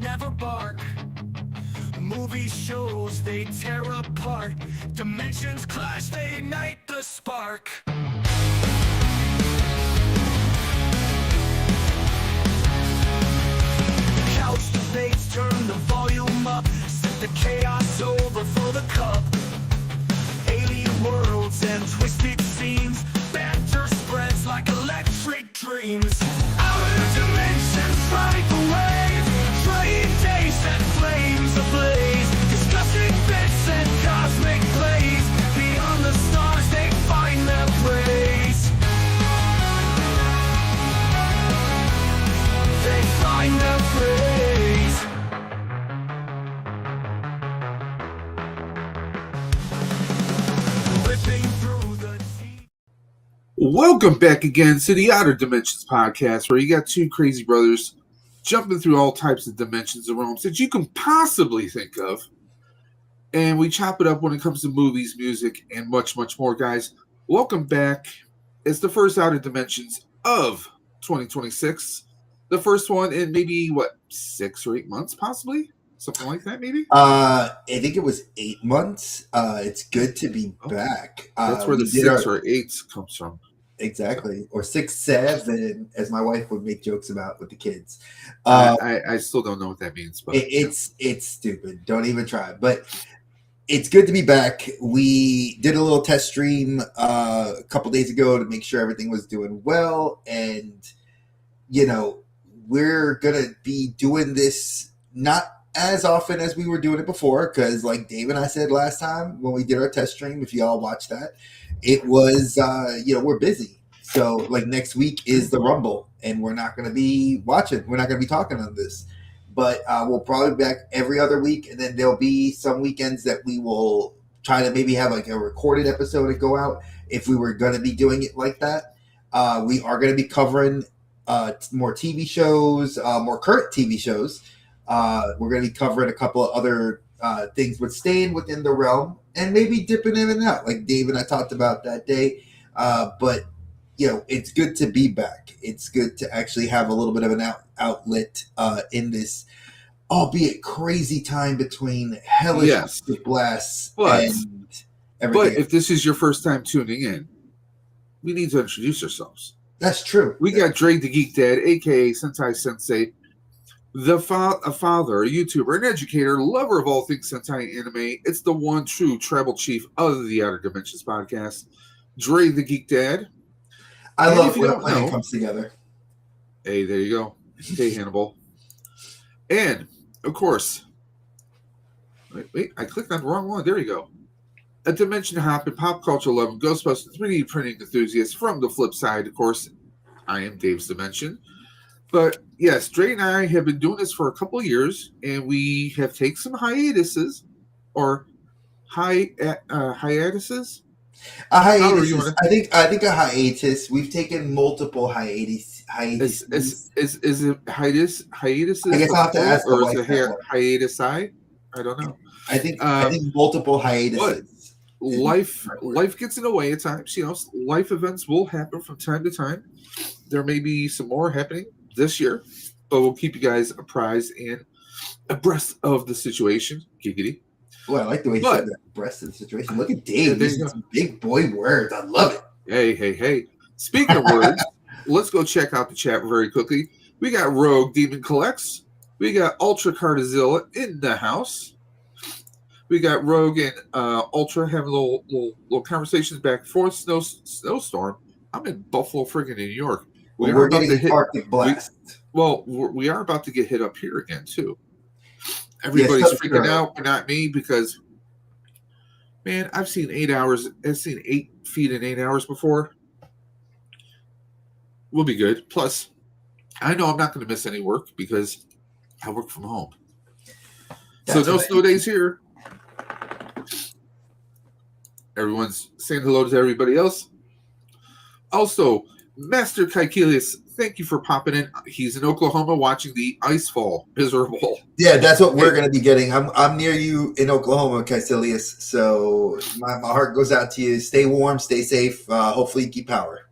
would never bark. Movie shows, they tear apart. Dimensions clash, they ignite the spark. Couch debates, turn the volume up. Set the chaos over for the cup. Alien worlds and twisted scenes. Banter spreads like electric dreams. Outer dimensions ride the wave. Trade days set flames ablaze. Discussing bits and cosmic plays. Beyond the stars they find their praise. They find their praise. Ripping through the deep. Welcome back again to the Outer Dimensions podcast, where you got two crazy brothers jumping through all types of dimensions and realms that you can possibly think of. And we chop it up when it comes to movies, music, and much, much more, guys. Welcome back. It's the first Outer Dimensions of 2026. The first one in maybe, 6 or 8 months, possibly? Something like that, maybe? I think it was 8 months. It's good to be back. That's where the 6 or 8 comes from. Exactly. Or 6, 7, as my wife would make jokes about with the kids. I still don't know what that means. But it's stupid. Don't even try. But it's good to be back. We did a little test stream a couple days ago to make sure everything was doing well. And, we're going to be doing this not as often as we were doing it before, because like Dave and I said last time when we did our test stream, if y'all watched that, it was, we're busy. So like next week is the Rumble and we're not going to be watching. We're not going to be talking on this, but we'll probably be back every other week. And then there'll be some weekends that we will try to maybe have like a recorded episode to go out if we were going to be doing it like that. We are going to be covering more TV shows, more current TV shows. We're going to be covering a couple of other things, but staying within the realm and maybe dipping in and out, like Dave and I talked about that day. But it's good to be back. It's good to actually have a little bit of an outlet in this, albeit crazy time between hellish blasts and everything. But if this is your first time tuning in, we need to introduce ourselves. That's true. We got Dre the Geek Dad, a.k.a. Sentai Sensei, a father, a YouTuber, an educator, lover of all things Sentai anime. It's the one true tribal chief of the Outer Dimensions podcast, Dre the Geek Dad. I love when a plan comes together. Hey, there you go. Hey, Hannibal. And, of course, wait, I clicked on the wrong one. There you go. A dimension hopping, pop culture loving, Ghostbusters 3D printing enthusiast from the flip side. Of course, I am Dave's Dimension. But yes, Dre and I have been doing this for a couple of years, and we have taken some hiatuses, or hiatuses. A hiatus. I think a hiatus. We've taken multiple hiatus. Is it hiatus? Hiatuses? I guess I'll have to ask. Or is it hiatus? I don't know. I think multiple hiatuses. Life gets in the way at times. Life events will happen from time to time. There may be some more happening this year, but we'll keep you guys apprised and abreast of the situation. Giggity. Well, I like the way you said that. Abreast of the situation. Look at Dave. These are some big boy words. I love it. Hey. Speaking of words, let's go check out the chat very quickly. We got Rogue Demon Collects. We got Ultra Cardazilla in the house. We got Rogue and Ultra having little conversations back and forth. Snowstorm. I'm in Buffalo, friggin' New York. We're getting an Arctic blast. We are about to get hit up here again too. Everybody's freaking out, but not me, because man, I've seen 8 hours. I've seen 8 feet in 8 hours before. We'll be good. Plus, I know I'm not going to miss any work because I work from home. So no snow days here. Everyone's saying hello to everybody else. Also, Master Kaikilius, thank you for popping in. He's in Oklahoma watching the ice fall. Miserable. Yeah, that's what we're going to be getting. I'm near you in Oklahoma, Kaikilius. So my heart goes out to you. Stay warm, stay safe. Hopefully you keep power.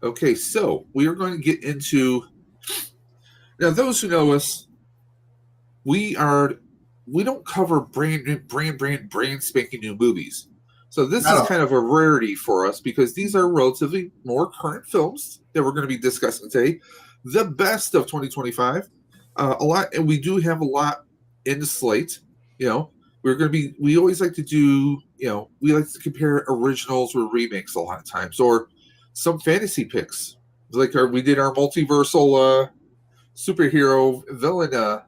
Okay, so we are going to get into now. Those who know us, we don't cover brand spanking new movies. So this Not is all. kind of a rarity for us because these are relatively more current films that we're going to be discussing today. The best of 2025. A lot, and we do have a lot in the slate. We always like to do, we like to compare originals with remakes a lot of times, or some fantasy picks. Like we did our multiversal superhero villain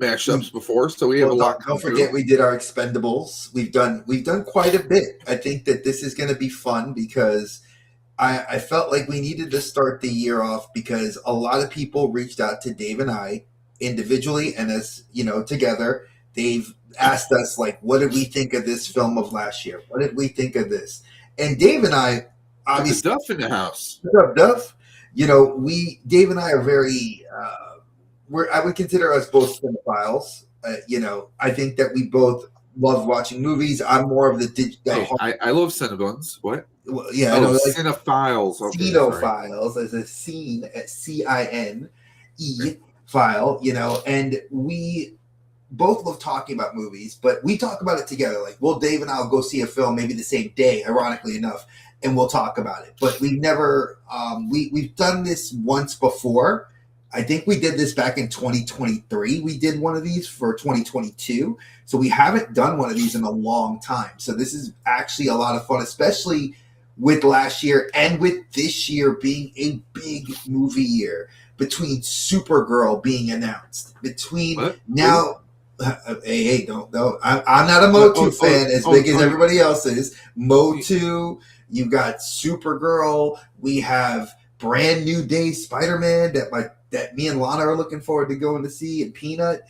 mashups before, so we have Well, a lot. don't forget we did our Expendables. We've done quite a bit. I think that this is going to be fun because I felt like we needed to start the year off because a lot of people reached out to Dave and I individually and as together. They've asked us like, what did we think of this film of last year? What did we think of this? And Dave and I, obviously, Duff in the house. what's up, Duff? Dave and I are very. I would consider us both cinephiles. I think that we both love watching movies. I'm more of the I love Cinnabons. What? Well, yeah, I know, like cinephiles. Okay, cinephiles as a scene at CINE file, and we both love talking about movies, but we talk about it together. Like, Dave and I'll go see a film maybe the same day, ironically enough, and we'll talk about it. But we've never we've done this once before. I think we did this back in 2023. We did one of these for 2022. So we haven't done one of these in a long time. So this is actually a lot of fun, especially with last year and with this year being a big movie year, between Supergirl being announced, between what? Now, hey, don't. I'm not a Motu fan as big as everybody else is. Motu, you got Supergirl. We have Brand New Day Spider-Man that me and Lana are looking forward to going to see, and Peanut.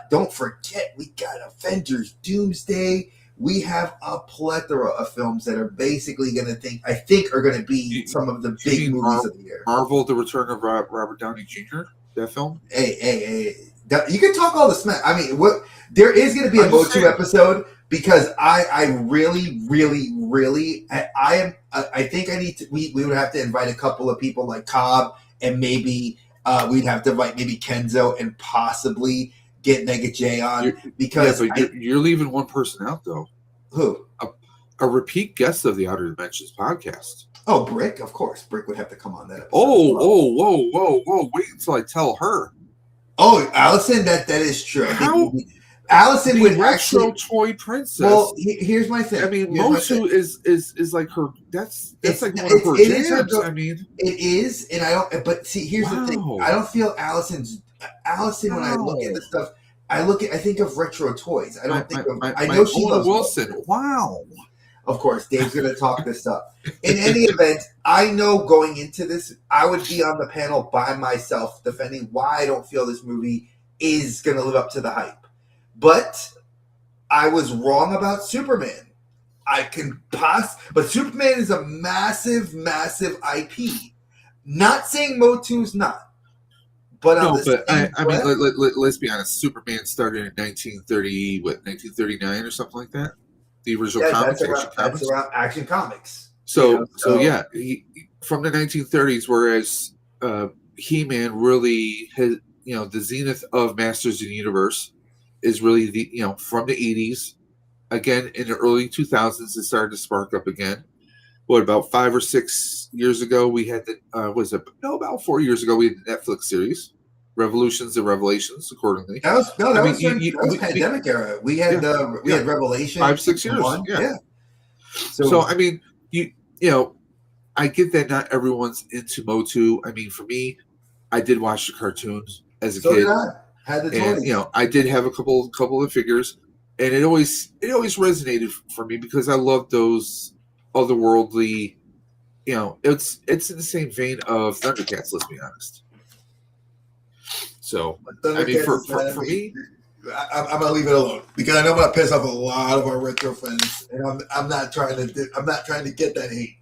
Don't forget, we got Avengers Doomsday. We have a plethora of films that are basically going to are going to be some of the big movies of the year. Marvel: The Return of Robert Downey Jr. That film. Hey. You can talk all the smack. I mean, there is going to be a Motu episode because I really, really, really, I think I need to. We would have to invite a couple of people like Cobb, and maybe we'd have to invite maybe Kenzo and possibly get Mega J on because you're leaving one person out though. Who? A repeat guest of the Outer Dimensions podcast. Oh, Brick, of course. Brick would have to come on that episode. Whoa! Wait until I tell her. Oh, Allison, that is true. Allison would retro actually toy princess. Well, here's my thing. I mean, Motu is like her. That's like one of her jams. I mean, it is, and I don't. But see, here's the thing. I don't feel Allison. When I look at the stuff, I think of retro toys. I don't think of. I know she loves Wilson. Motu. Wow. Of course, Dave's going to talk this up. In any event, I know going into this, I would be on the panel by myself defending why I don't feel this movie is going to live up to the hype. But I was wrong about Superman. But Superman is a massive, massive IP. Not saying Motu's not. But let's be honest. Superman started in 1939 or something like that. The original comics, that's around Action Comics. So yeah, from the 1930s, whereas He-Man really has, the zenith of Masters of the Universe is really from the 80s. Again, in the early 2000s, it started to spark up again. About 5 or 6 years ago, we had about 4 years ago, we had the Netflix series. Revolutions and Revelations, accordingly. That was pandemic era. We had we had Revelation 5-6 years. Yeah. So I mean, I get that not everyone's into Motu. I mean, for me, I did watch the cartoons as a kid. Did I. Had the toys. And, I did have a couple of figures, and it always resonated for me because I love those otherworldly. It's in the same vein of Thundercats. Let's be honest. So, I mean, for me, I'm gonna leave it alone because I know I'm gonna piss off a lot of our retro fans, and I'm not trying to get that hate.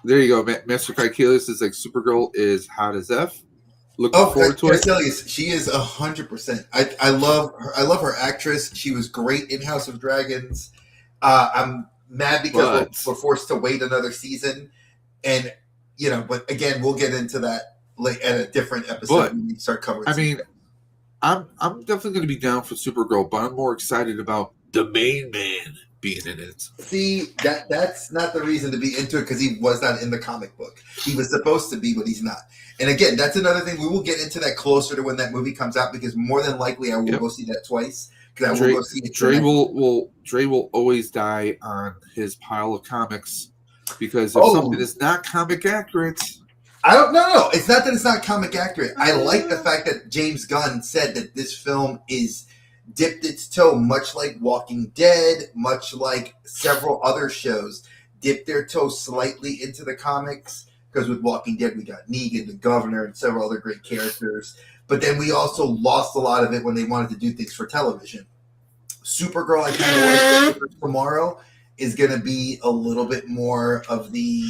There you go, Master Kaikilis is like Supergirl is hot as F. Looking forward to it. She is 100%. I love her. I love her actress. She was great in House of Dragons. I'm mad because But- we're forced to wait another season, and but again, we'll get into that at a different episode But, when we start covering. I mean, I'm definitely going to be down for Supergirl, but I'm more excited about the main man being in it. see that's not the reason to be into it, because he was not in the comic book. He was supposed to be, but he's not. And again, that's another thing. We will get into that closer to when that movie comes out, because more than likely I will go see that twice. Because I will go see it. Dre will always die on his pile of comics, because if something is not comic accurate. I don't know. It's not that it's not comic accurate. I like the fact that James Gunn said that this film is dipped its toe, much like Walking Dead, much like several other shows, dipped their toe slightly into the comics. Because with Walking Dead, we got Negan, the Governor, and several other great characters. But then we also lost a lot of it when they wanted to do things for television. Supergirl, I kind of like tomorrow, is going to be a little bit more of the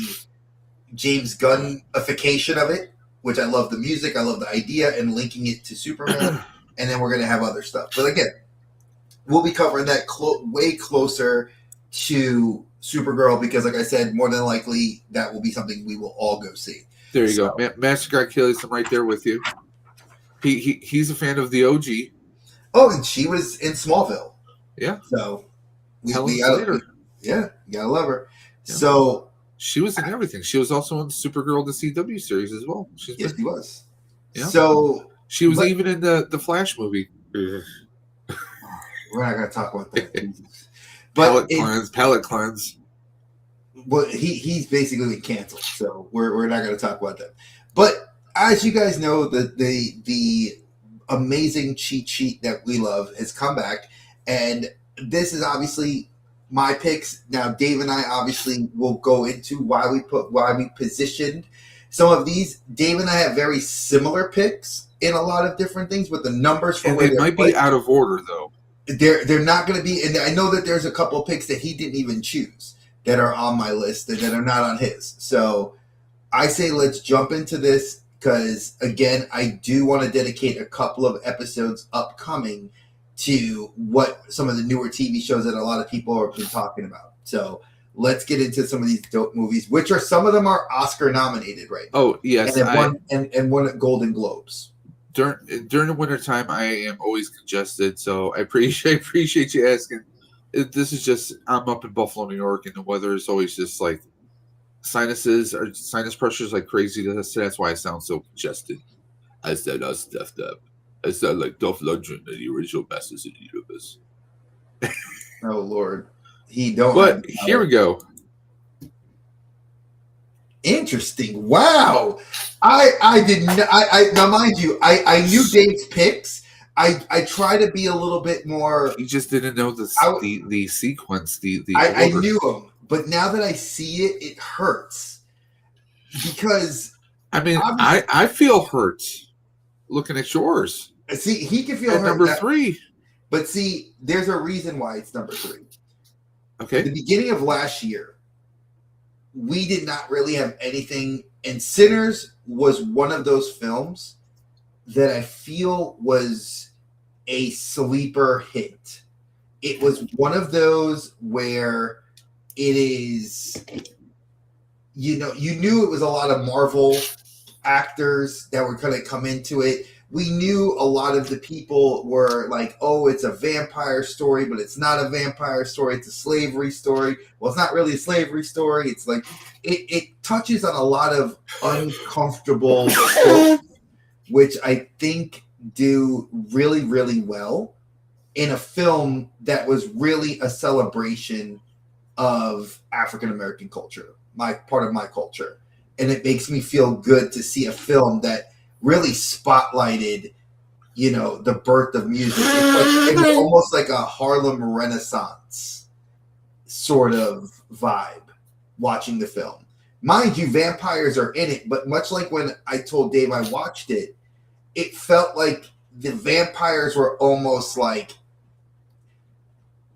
James Gunnification of it, which I love the music, I love the idea, and linking it to Superman. And then we're going to have other stuff. But again, we'll be covering that way closer to Supergirl, because like I said, more than likely that will be something we will all go see. There you go. Master Guy Kelly's right there with you. He's a fan of the OG. Oh, and she was in Smallville. Yeah. So we Helen gotta, Slater. yeah, you gotta love her. Yeah. So she was in everything. She was also in Supergirl, the CW series as well. Yes, she was. Yeah. So she was even in the Flash movie. We're not gonna talk about that. But palate cleanse. Well, he's basically been canceled, so we're not going to talk about that. But as you guys know, the amazing cheat sheet that we love has come back, and this is obviously my picks. Now, Dave and I obviously will go into why we positioned some of these. Dave and I have very similar picks in a lot of different things, but the numbers for it might be out of order though. They're not going to be, and I know that there's a couple of picks that he didn't even choose that are on my list and that are not on his. So I say let's jump into this, because again, I do want to dedicate a couple of episodes upcoming to what some of the newer TV shows that a lot of people have been talking about. So let's get into some of these dope movies, which are, some of them are Oscar nominated right now. Oh yes, and won at Golden Globes. During the wintertime, I am always congested, so I appreciate you asking. This is just, I'm up in Buffalo, New York, and the weather is always just like sinus pressure is like crazy. That's why I sound so congested. I said I stuffed up. I sound like Dolph Lundgren, the original Masters of the Universe. Oh Lord, he don't. But here we go. Interesting. Wow. I did not. Now, mind you, I knew Dave's picks. I try to be a little bit more. You just didn't know the sequence. I knew him, but now that I see it, it hurts, because I mean, I feel hurt looking at yours. See, he can feel hurt. Number 3. But see, there's a reason why it's number 3. Okay. At the beginning of last year, we did not really have anything, and Sinners was one of those films that I feel was a sleeper hit. It was one of those where it is, you knew it was a lot of Marvel actors that were going to come into it. We knew a lot of the people were like, oh, it's a vampire story, but it's not a vampire story. It's a slavery story. Well, it's not really a slavery story. It's like, it touches on a lot of uncomfortable tropes, which I think do really, really well in a film that was really a celebration of African-American culture, part of my culture. And it makes me feel good to see a film that really spotlighted, the birth of music. It was almost like a Harlem Renaissance sort of vibe watching the film. Mind you, vampires are in it, but much like when I told Dave I watched it, it felt like the vampires were almost like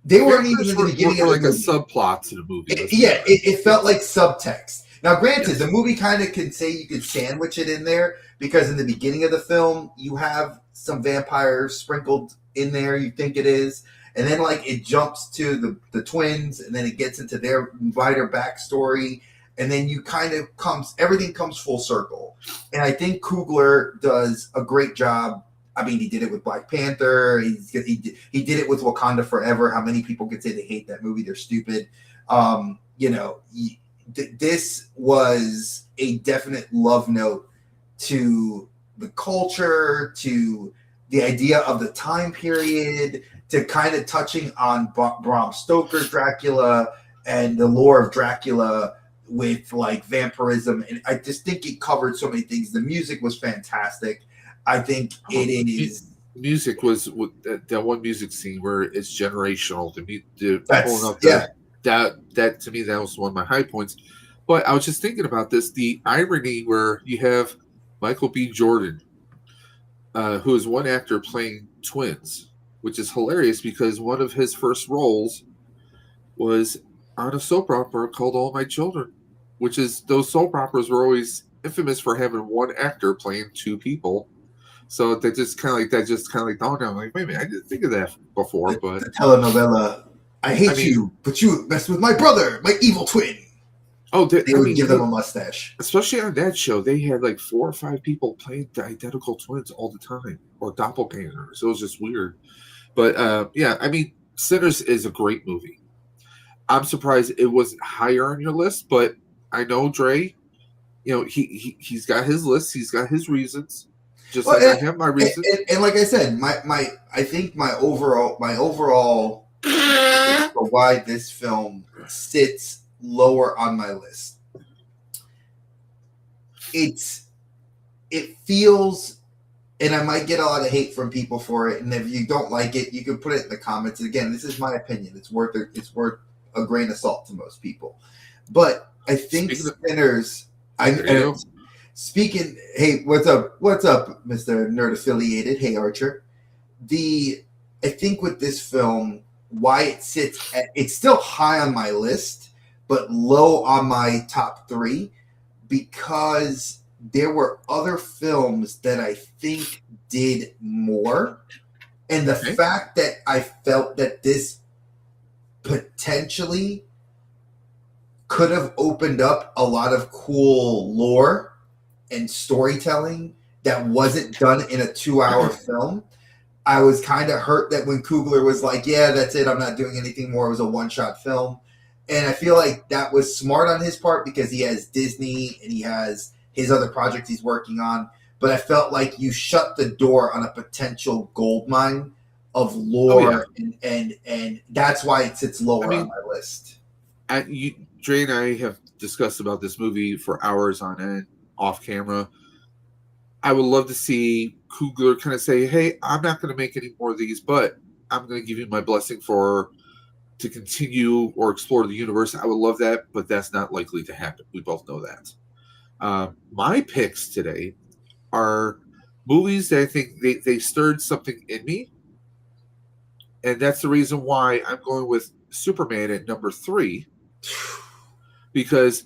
they weren't even in the beginning of the movie. Like a subplot to the movie. It felt like subtext. Now, granted, the movie kind of can say you could sandwich it in there, because in the beginning of the film, you have some vampires sprinkled in there, you think it is. and then like it jumps to the twins, and then it gets into their wider backstory, and then you kind of everything comes full circle. And I think Coogler does a great job. I mean, he did it with Black Panther. He did it with Wakanda Forever. How many people could say they hate that movie? They're stupid. This was a definite love note to the culture, to the idea of the time period, to kind of touching on Bram Stoker's Dracula and the lore of Dracula with like vampirism. And I just think it covered so many things. The music was fantastic. I think it is. Music was that one music scene where it's generational. That to me, that was one of my high points. But I was just thinking about this, the irony where you have Michael B. Jordan, who is one actor playing twins, which is hilarious because one of his first roles was on a soap opera called All My Children, which is, those soap operas were always infamous for having one actor playing two people. So that just kind of like dawned on me. Like, wait a minute, I didn't think of that before. But the telenovela, I hate you, but you messed with my brother, my evil twin. Oh, they would give them a mustache. Especially on that show, they had like 4 or 5 people playing the identical twins all the time, or doppelgangers. It was just weird. But yeah, I mean, Sinners is a great movie. I'm surprised it wasn't higher on your list, but I know Dre. You know, he's got his list. He's got his reasons. Just like I have my reasons. And like I said, I think my overall for why this film sits lower on my list. It feels, and I might get a lot of hate from people for it. And if you don't like it, you can put it in the comments. Again, this is my opinion. It's worth a grain of salt to most people. But I think Sinners. Speaking, hey, what's up, Mr. Nerd Affiliated? Hey, Archer. I think with this film, why it sits it's still high on my list, but low on my top 3, because there were other films that I think did more. And the fact that I felt that this potentially could have opened up a lot of cool lore and storytelling that wasn't done in a 2-hour film. I was kind of hurt that when Coogler was like, yeah, that's it, I'm not doing anything more. It was a one-shot film. And I feel like that was smart on his part because he has Disney and he has his other projects he's working on. But I felt like you shut the door on a potential goldmine of lore, and that's why it sits lower on my list. Dre and I have discussed about this movie for hours on end, off camera. I would love to see Coogler kind of say, hey, I'm not going to make any more of these, but I'm going to give you my blessing to continue or explore the universe. I would love that, but that's not likely to happen. We both know that. My picks today are movies that I think they stirred something in me, and that's the reason why I'm going with Superman at number 3, because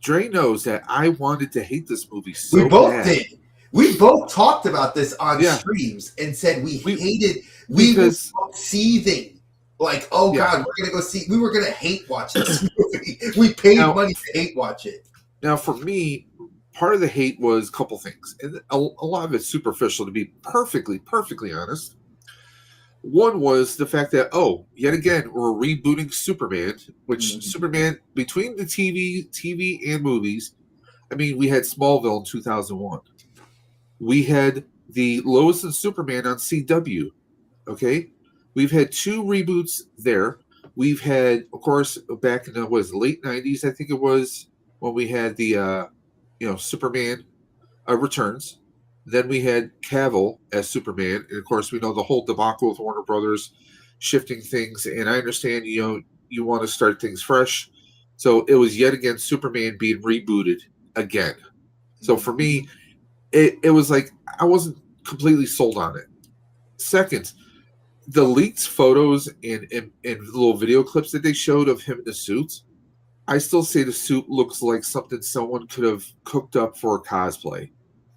Dre knows that I wanted to hate this movie so bad. We both did. We both talked about this on streams and said we hated. We were seething. Like, oh God, we're gonna go see. We were gonna hate watch this movie. We paid money to hate watch it. Now, for me, part of the hate was a couple things, and a lot of it's superficial. To be perfectly honest, one was the fact that yet again we're rebooting Superman, which Superman between the TV and movies. I mean, we had Smallville in 2001. We had the Lois and Superman on CW. Okay. We've had 2 reboots there. We've had, of course, back in the late 90s, I think it was, when we had the Superman Returns. Then we had Cavill as Superman, and of course we know the whole debacle with Warner Brothers shifting things. And I understand you want to start things fresh, so it was yet again Superman being rebooted again. So for me, it was like I wasn't completely sold on it. Second, the leaked photos and little video clips that they showed of him in the suit, I still say the suit looks like something someone could have cooked up for a cosplay.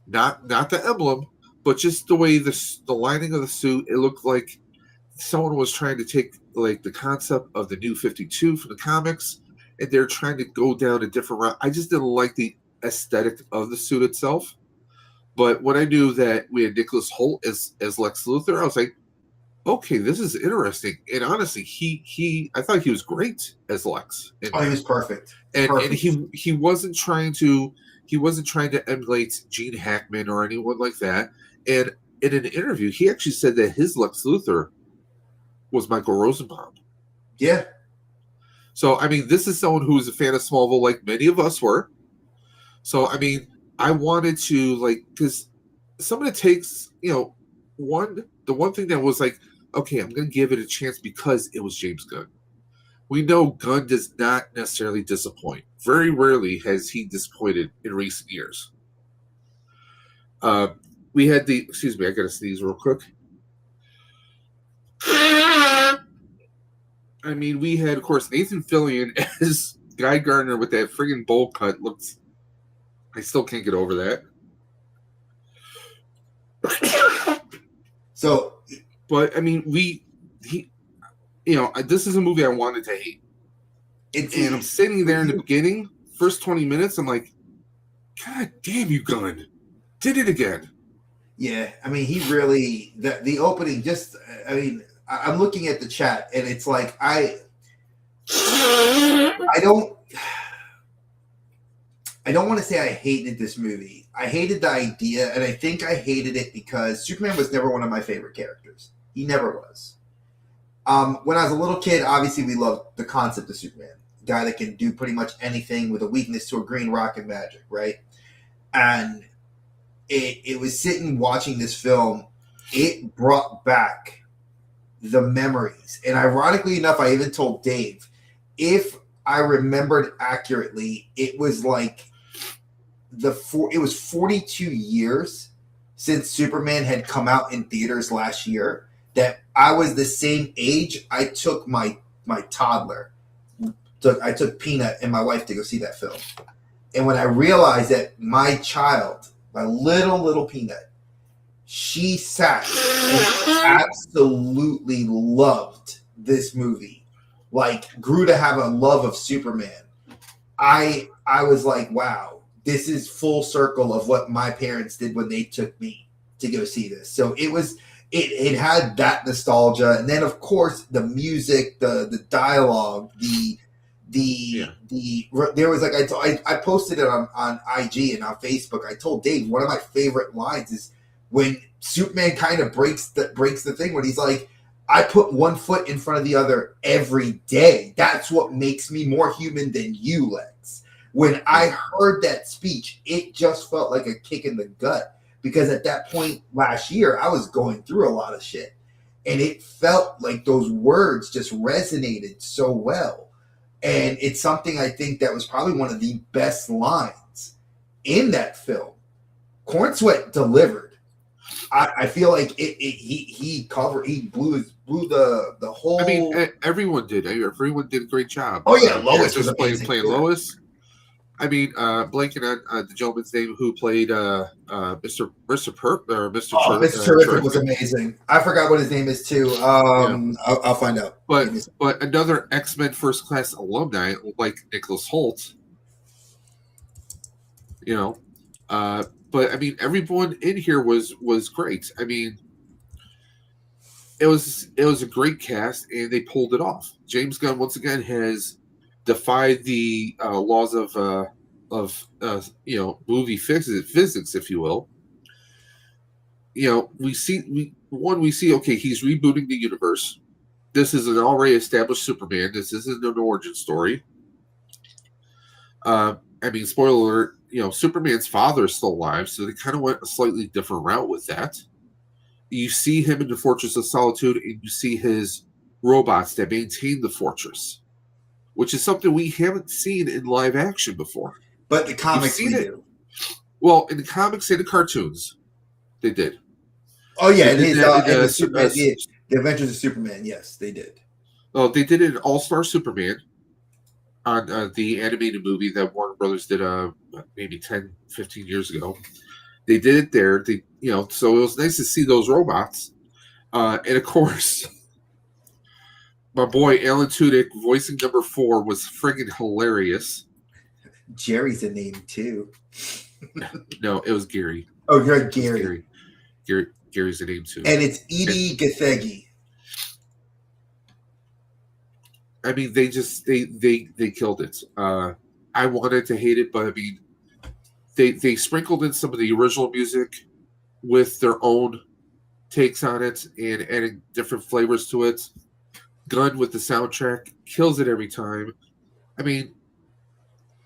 Not the emblem, but just the way the lining of the suit, it looked like someone was trying to take like the concept of the New 52 from the comics, and they're trying to go down a different route. I just didn't like the aesthetic of the suit itself. But when I knew that we had Nicholas Hoult as Lex Luthor, I was like, okay, this is interesting. And honestly, I thought he was great as Lex. And, Oh, he was perfect. and Perfect. he wasn't trying to emulate Gene Hackman or anyone like that. And in an interview, he actually said that his Lex Luthor was Michael Rosenbaum. Yeah. So I mean, this is someone who's a fan of Smallville, like many of us were. So I mean, I wanted to like, because some of the takes, the one thing that was like, okay, I'm going to give it a chance because it was James Gunn. We know Gunn does not necessarily disappoint. Very rarely has he disappointed in recent years. We had excuse me, I got to sneeze real quick. I mean, we had, of course, Nathan Fillion as Guy Gardner with that friggin' bowl cut. I still can't get over that. So, but I mean, this is a movie I wanted to hate. And I'm sitting there in the beginning, first 20 minutes, I'm like, God damn you, Gunn. Did it again. Yeah, I mean, he really, the opening just, I mean, I'm looking at the chat and it's like, I don't want to say I hated this movie. I hated the idea, and I think I hated it because Superman was never one of my favorite characters. He never was. When I was a little kid, obviously we loved the concept of Superman. A guy that can do pretty much anything with a weakness to a green rock and magic, right? And it was sitting watching this film, it brought back the memories. And ironically enough, I even told Dave, if I remembered accurately, it was like it was 42 years since Superman had come out in theaters last year, that I was the same age. I took my toddler, I took Peanut and my wife to go see that film. And when I realized that my child, my little Peanut, she sat and absolutely loved this movie, like grew to have a love of Superman. I was like, wow, this is full circle of what my parents did when they took me to go see this. So it had that nostalgia. And then of course the music, the dialogue, there was like, I posted it on IG and on Facebook. I told Dave, one of my favorite lines is when Superman kind of breaks the thing when he's like, I put one foot in front of the other every day. That's what makes me more human than you, Lex. When I heard that speech, it just felt like a kick in the gut, because at that point last year, I was going through a lot of shit, and it felt like those words just resonated so well. And it's something I think that was probably one of the best lines in that film. Corn Sweat delivered. I feel like he blew the whole. I mean, everyone did. Everyone did a great job. Oh yeah, Lois was amazing. Playing Lois. I mean, blanking on the gentleman's name who played Mr. Perp or Mr. Oh, Mr. Terrific was amazing. I forgot what his name is too. I'll find out. But another X-Men First Class alumni like Nicholas Hoult. But I mean, everyone in here was great. I mean, it was a great cast, and they pulled it off. James Gunn once again has defied the laws of movie physics, if you will. We see okay, he's rebooting the universe. This is an already established Superman. This isn't an origin story. I mean, spoiler alert, Superman's father is still alive, so they kind of went a slightly different route with that. You see him in the Fortress of Solitude, and you see his robots that maintain the fortress, which is something we haven't seen in live action before. But the comics, we do. Well, in the comics and the cartoons, they did. Oh yeah, the Adventures of Superman. Yes, they did. Oh, they did it in All-Star Superman on the animated movie that Warner Brothers did maybe 10, 15 years ago. They did it there. So it was nice to see those robots. And of course, My boy Alan Tudyk voicing number 4 was friggin' hilarious. Jerry's a name too. No, it was Gary. Oh, you're It was Gary. Gary's a name too. And it's Edie Gathegi. I mean, they killed it. I wanted to hate it, but I mean, they sprinkled in some of the original music with their own takes on it and adding different flavors to it. Gunn with the soundtrack kills it every time. I mean,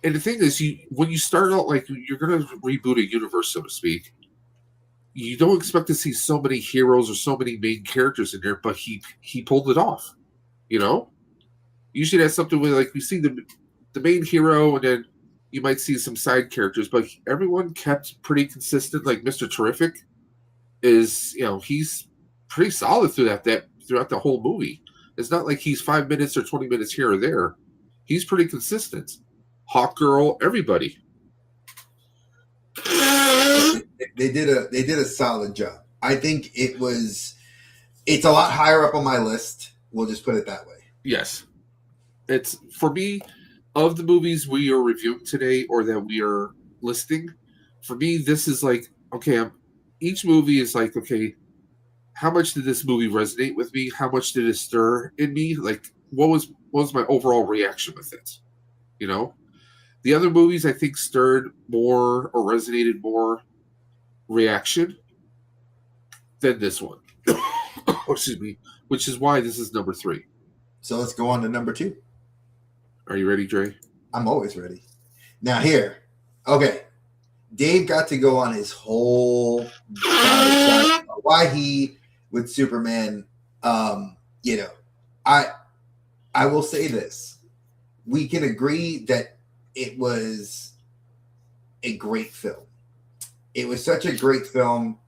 and the thing is, when you start out like you're gonna reboot a universe, so to speak, you don't expect to see so many heroes or so many main characters in there, but he pulled it off. You know, usually that's something where like we see the main hero and then you might see some side characters, but everyone kept pretty consistent. Like Mr. Terrific is, he's pretty solid throughout the whole movie. It's not like he's 5 minutes or 20 minutes here or there. He's pretty consistent. Hawkgirl, everybody. They did a solid job. I think it's a lot higher up on my list. We'll just put it that way. Yes. It's, for me, of the movies we are reviewing today or that we are listing, for me, this is like, okay, each movie is like, okay, how much did this movie resonate with me? How much did it stir in me? Like, what was my overall reaction with it? The other movies I think stirred more or resonated more reaction than this one. Excuse me. Which is why this is number 3. So let's go on to number 2. Are you ready, Dre? I'm always ready. Now here, okay. Dave got to go on his whole why he with Superman. I will say this: we can agree that it was a great film. It was such a great film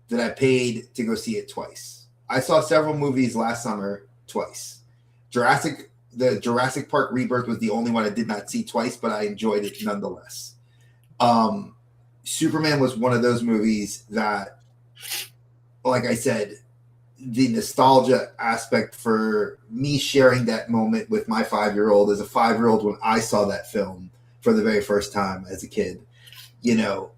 that I paid to go see it twice. I saw several movies last summer twice. The Jurassic Park Rebirth was the only one I did not see twice, but I enjoyed it nonetheless. Superman was one of those movies that, like I said, the nostalgia aspect for me sharing that moment with my 5-year-old as a 5-year-old when I saw that film for the very first time as a kid,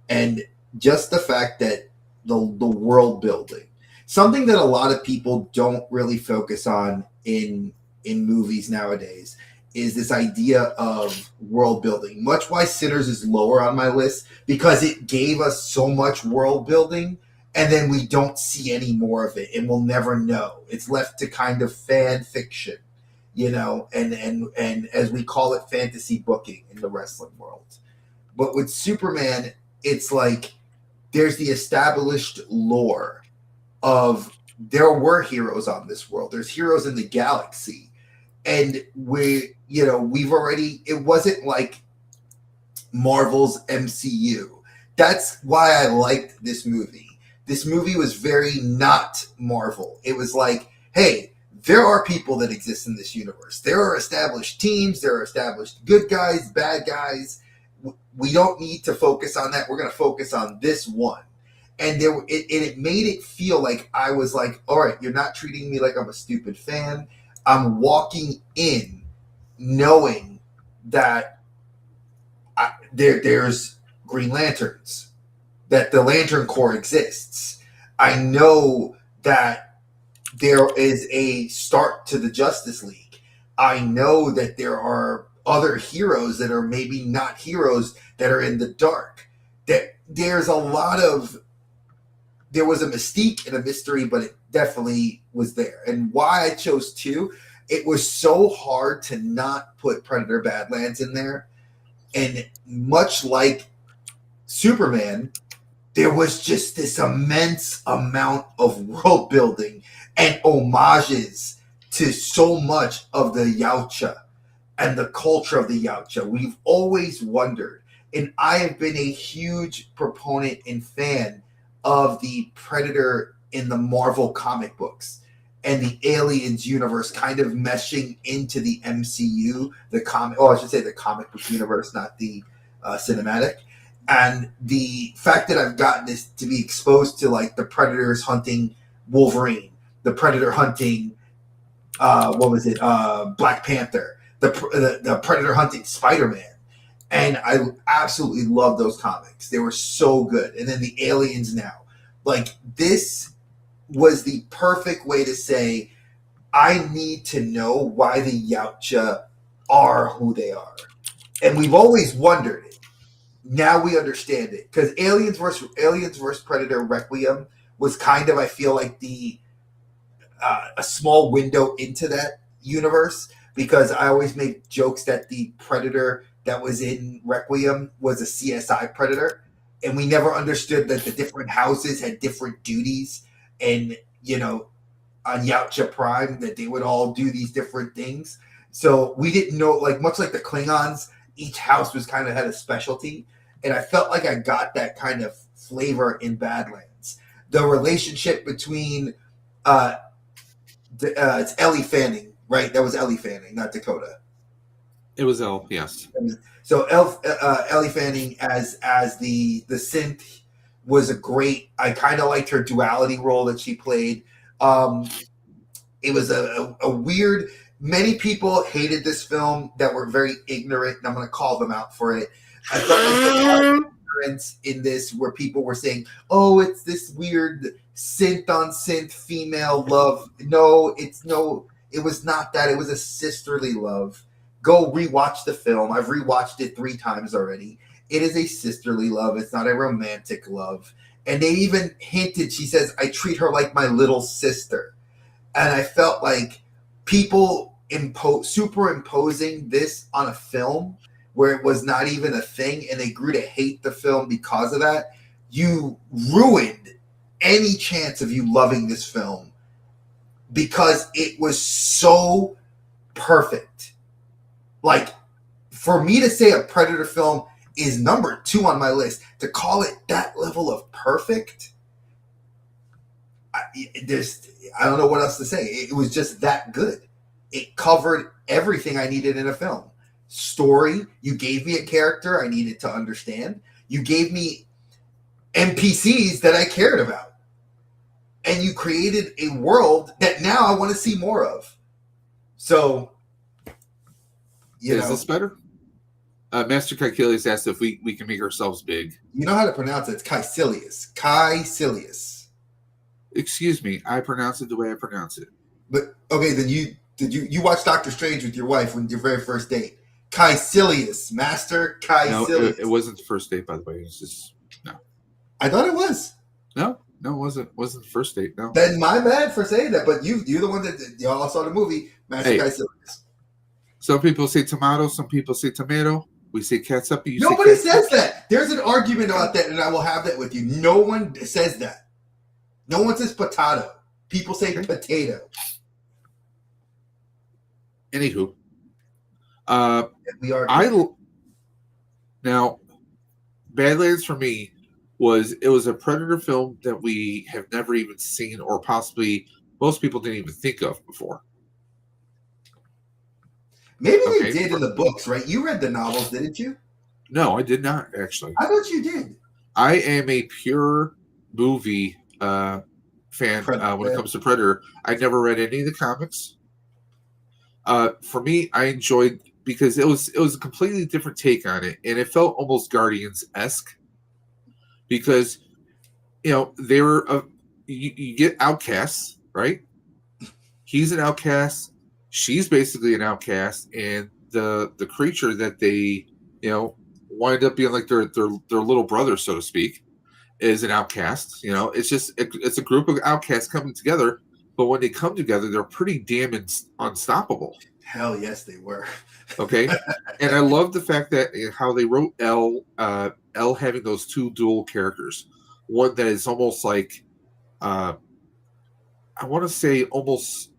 and just the fact that the world building, something that a lot of people don't really focus on in movies nowadays, is this idea of world building. Much why Sinners is lower on my list, because it gave us so much world building and then we don't see any more of it and we'll never know. It's left to kind of fan fiction, and as we call it, fantasy booking in the wrestling world. But with Superman, it's like there's the established lore of there were heroes on this world. There's heroes in the galaxy. And we've already, it wasn't like Marvel's MCU. That's why I liked this movie. This movie was very not Marvel. It was like, hey, there are people that exist in this universe. There are established teams. There are established good guys, bad guys. We don't need to focus on that. We're going to focus on this one. And it made it feel like I was like, all right, you're not treating me like I'm a stupid fan. I'm walking in knowing that there's Green Lanterns, that the Lantern Corps exists. I know that there is a start to the Justice League. I know that there are other heroes that are maybe not heroes that are in the dark. That there was a mystique and a mystery, but it definitely was there. And why I chose 2, it was so hard to not put Predator Badlands in there. And much like Superman, there was just this immense amount of world building and homages to so much of the Yautja and the culture of the Yautja. We've always wondered, and I have been a huge proponent and fan of the Predator in the Marvel comic books and the Aliens universe kind of meshing into the MCU, the comic book universe, not the cinematic. And the fact that I've gotten this to be exposed to like the Predators hunting Wolverine, the Predator hunting what was it? Black Panther, the Predator hunting Spider-Man. And I absolutely love those comics. They were so good. And then the Aliens now. Like, this was the perfect way to say, I need to know why the Yautja are who they are. And we've always wondered it. Now we understand it. Because Aliens versus Predator Requiem was kind of, I feel like, the a small window into that universe. Because I always make jokes that the Predator that was in Requiem was a CSI Predator. And we never understood that the different houses had different duties. And, you know, on Yautja Prime, that they would all do these different things. So we didn't know, like, much like the Klingons, each house was kind of had a specialty. And I felt like I got that kind of flavor in Badlands. The relationship between, it's Ellie Fanning, right? That was Ellie Fanning, not Dakota. It was Elle, yes. So Ellie Fanning as the synth was a great. I kind of liked her duality role that she played. It was a weird. Many people hated this film that were very ignorant, and I'm going to call them out for it. I felt like there was a lot of ignorance in this, where people were saying, "Oh, it's this weird synth on synth female love." No, it was not that. It was a sisterly love. Go rewatch the film. I've rewatched it 3 times already. It is a sisterly love. It's not a romantic love. And they even hinted, she says, I treat her like my little sister. And I felt like people superimposing this on a film where it was not even a thing, and they grew to hate the film because of that. You ruined any chance of you loving this film because it was so perfect. Like, for me to say a Predator film is number 2 on my list, to call it that level of perfect, I don't know what else to say. It was just that good. It covered everything I needed in a film. Story, you gave me a character I needed to understand. You gave me NPCs that I cared about. And you created a world that now I want to see more of. So... Is this better? Master Caecilius asked if we can make ourselves big. You know how to pronounce it. It's Caecilius. Caecilius. Excuse me. I pronounce it the way I pronounce it. But, okay, then you watched Doctor Strange with your wife on your very first date. Caecilius. Master Caecilius. No, it wasn't the first date, by the way. It was just, no. I thought it was. No, it wasn't the first date, no. Then my bad for saying that, but you're the one that y'all saw the movie, Master Caecilius. Some people say tomato, some people say tomato. We say catsup. Nobody says that. There's an argument about that, and I will have that with you. No one says that. No one says potato. People say potato. Anywho, we are. Now, Badlands for me was a Predator film that we have never even seen, or possibly most people didn't even think of before. Maybe they did in the books, right? You read the novels, didn't you? No, I did not, actually. I thought you did. I am a pure movie fan when it comes to Predator. I never read any of the comics. For me, I enjoyed, because it was a completely different take on it, and it felt almost Guardians-esque, because they were you get outcasts, right? He's an outcast. She's basically an outcast, and the creature that they wind up being like their little brother, so to speak, is an outcast. It's a group of outcasts coming together, but when they come together, they're pretty damn unstoppable. Hell yes, they were. Okay, and I love the fact that how they wrote Elle having those 2 dual characters, one that is almost like I want to say almost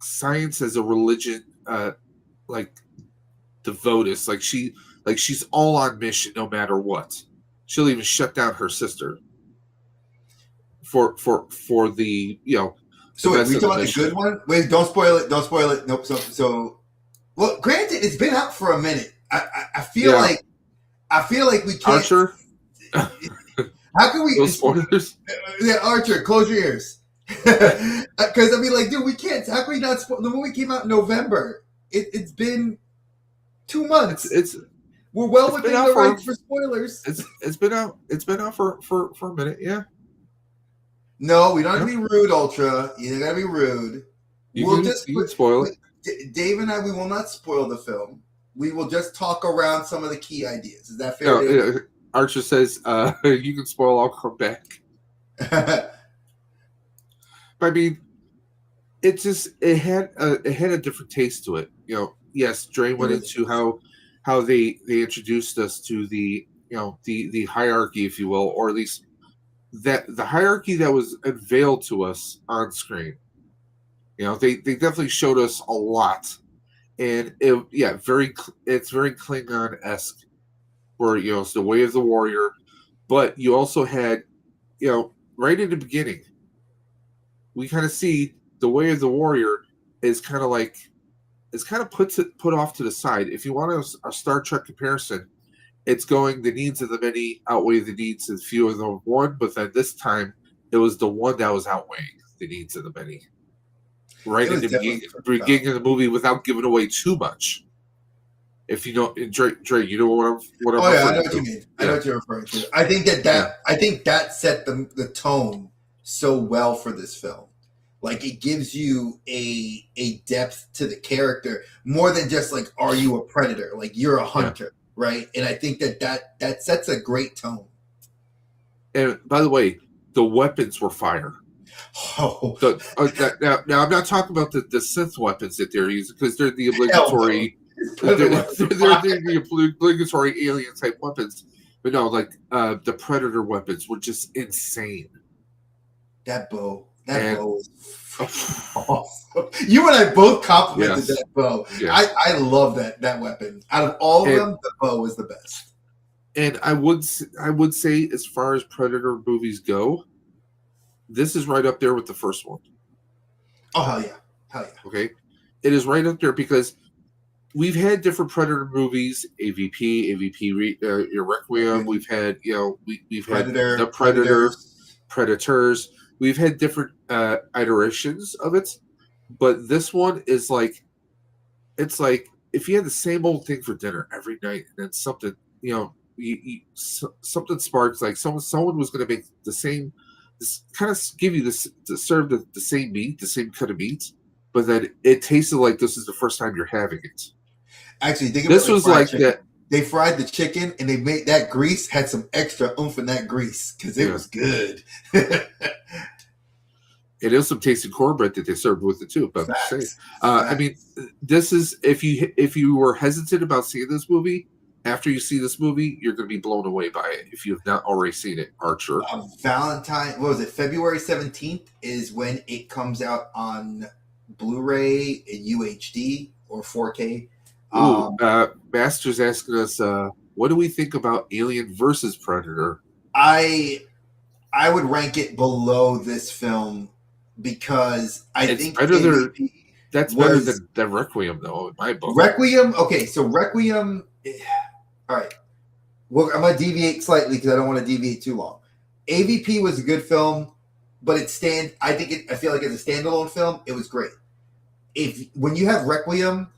science as a religion, like devotist, like she's all on mission no matter what. She'll even shut down her sister for the So wait, we talking about the good one? Wait, don't spoil it. Don't spoil it. Nope. So well, granted, it's been out for a minute. I feel like we can't. Archer. How can we? Those spoilers. Yeah, Archer, close your ears. Because I mean, like, dude, we can't. How can we not? The movie came out in November. It's been 2 months. It's We're well it's been within out the for- rights for spoilers. it's been out for a minute. Yeah. No, we don't have to be rude, Ultra. You don't gotta be rude. You can spoil it. Dave and I, we will not spoil the film. We will just talk around some of the key ideas. Is that fair? No, Dave? Archer says you can spoil. I'll come back. I mean, it had a different taste to it. You know, yes, Dre went into how they introduced us to the the hierarchy, if you will, or at least that the hierarchy that was unveiled to us on screen. You know, they definitely showed us a lot, and it's very Klingon-esque, where it's the way of the warrior, but you also had right in the beginning, we kind of see the way of the warrior is kind of put off to the side. If you want a Star Trek comparison, it's going the needs of the many outweigh the needs of the few of the one, but then this time it was the one that was outweighing the needs of the many. Right in the beginning of the movie, without giving away too much. If you know, Dre, you know what I'm. Oh yeah, I know what you mean. I know what you're referring to. I think that set the tone so well for this film. Like, it gives you a depth to the character more than just like, are you a predator? Like, you're a hunter, right? And I think that sets a great tone. And by the way, the weapons were fire. Oh, now I'm not talking about the synth weapons that they're using, because they're the obligatory. They're the obligatory alien type weapons, but no, like the Predator weapons were just insane. That bow was awesome. You and I both complimented that bow. Yeah. I love that weapon. Out of all of them, the bow is the best. And I would say, as far as Predator movies go, this is right up there with the first one. Oh, hell yeah. Okay, it is right up there because we've had different Predator movies, AVP, Requiem. We've had, we've had the Predators. We've had different iterations of it, but this one is like, it's like if you had the same old thing for dinner every night, and then something, something sparks, like someone was going to make the same, this kind of give you this to serve the same meat, the same cut of meat, but then it tasted like this is the first time you're having it. Actually, think about this was like chicken. That. They fried the chicken and they made that grease had some extra oomph in that grease because it was good. It is some tasty cornbread that they served with it too. But I'm just saying, I mean, this is if you were hesitant about seeing this movie, after you see this movie, you're going to be blown away by it if you've not already seen it. Archer. Valentine, what was it? February 17th is when it comes out on Blu-ray in UHD or 4K. Master's asking us, what do we think about Alien versus Predator? I would rank it below this film because I think that's better than Requiem, though, in my book. Requiem, okay, so Requiem, all right. Well, I'm going to deviate slightly because I don't want to deviate too long. AVP was a good film, but I feel like as a standalone film, it was great. When you have Requiem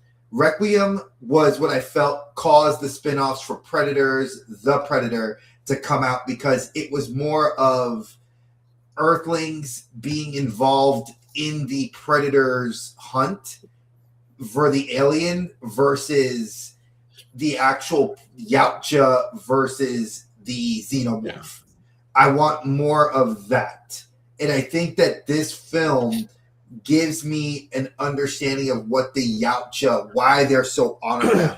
was what I felt caused the spinoffs for Predators, The Predator, to come out because it was more of Earthlings being involved in the Predator's hunt for the alien versus the actual Yautja versus the Xenomorph. Yeah. I want more of that. And I think that this film gives me an understanding of what the Yautja, why they're so honored them,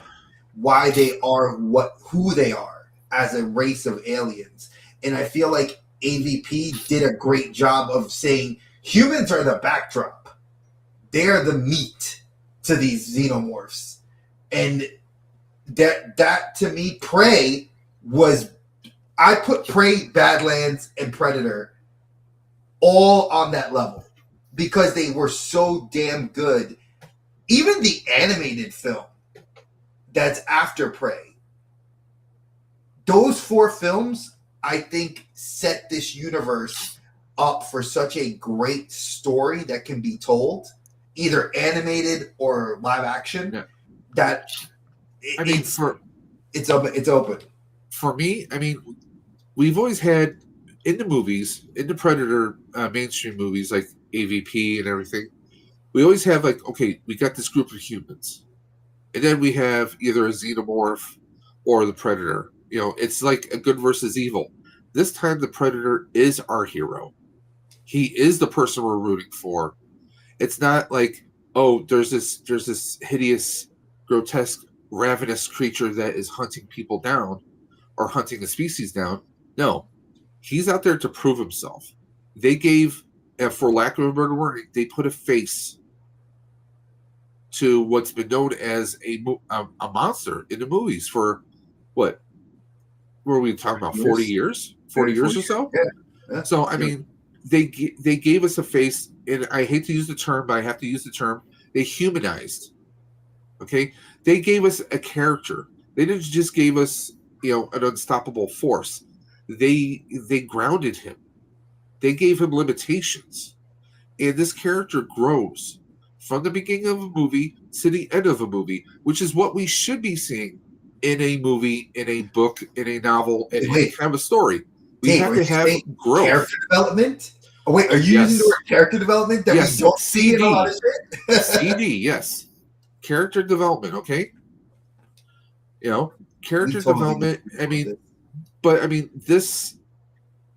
why they are who they are as a race of aliens. And I feel like AVP did a great job of saying humans are the backdrop. They're the meat to these xenomorphs. And that to me, Prey was, I put Prey, Badlands, and Predator all on that level because they were so damn good. Even the animated film that's after Prey, those 4 films, I think, set this universe up for such a great story that can be told, either animated or live action. Yeah. That I mean, it's open. For me, I mean, we've always had in the movies, in the Predator mainstream movies like AVP and everything, we always have like, okay, we got this group of humans, and then we have either a xenomorph or the Predator. You know, it's like a good versus evil. This time, the Predator is our hero. He is the person we're rooting for. It's not like, oh, there's this hideous, grotesque, ravenous creature that is hunting people down or hunting a species down. No, he's out there to prove himself. They gave, and for lack of a better word, they put a face to what's been known as a monster in the movies for what? Were we talking about 40 years? 40 years or so? Yeah. So, I mean, they gave us a face, and I hate to use the term, but I have to use the term. They humanized. Okay? They gave us a character. They didn't just give us, you know, an unstoppable force. They grounded him. They gave him limitations. And this character grows from the beginning of a movie to the end of a movie, which is what we should be seeing in a movie, in a book, in a novel, in any kind of a story. We have to have growth. Character development? Oh, wait, are you using the word character development that we don't see in a lot of shit? CD, yes. Character development, okay? You know, character development, I mean, but I mean, this,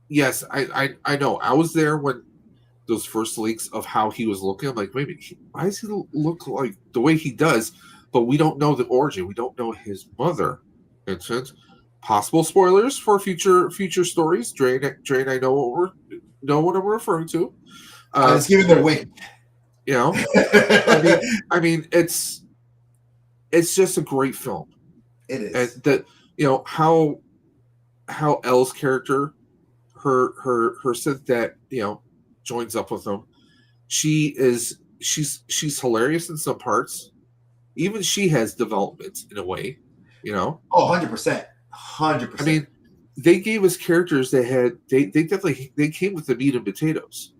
yes, I know. I was there when those first leaks of how he was looking. I'm like, wait a minute, why does he look like the way he does? But we don't know the origin. We don't know his mother. Instance. Possible spoilers for future stories. Dre and I know what I'm referring to. Let's give it a wink. You know, I mean, it's just a great film. It is. And that, you know, how Elle's character, her synth that, you know, joins up with him. She's hilarious in some parts. Even she has development in a way, you know. Oh, 100%. 100%. I mean, they gave us characters that had they definitely came with the meat and potatoes.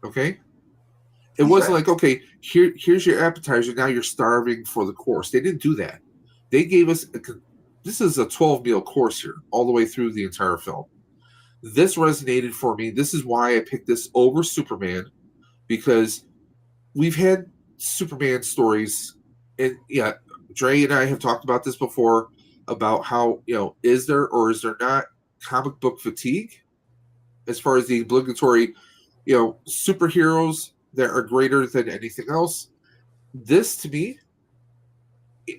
Okay? It wasn't like, okay, here's your appetizer, now you're starving for the course. They didn't do that. They gave us this is a 12-meal course here, all the way through the entire film. This resonated for me. This is why I picked this over Superman, because we've had Superman stories. And yeah, Dre and I have talked about this before about how, you know, is there or is there not comic book fatigue as far as the obligatory, you know, superheroes that are greater than anything else. This, to me,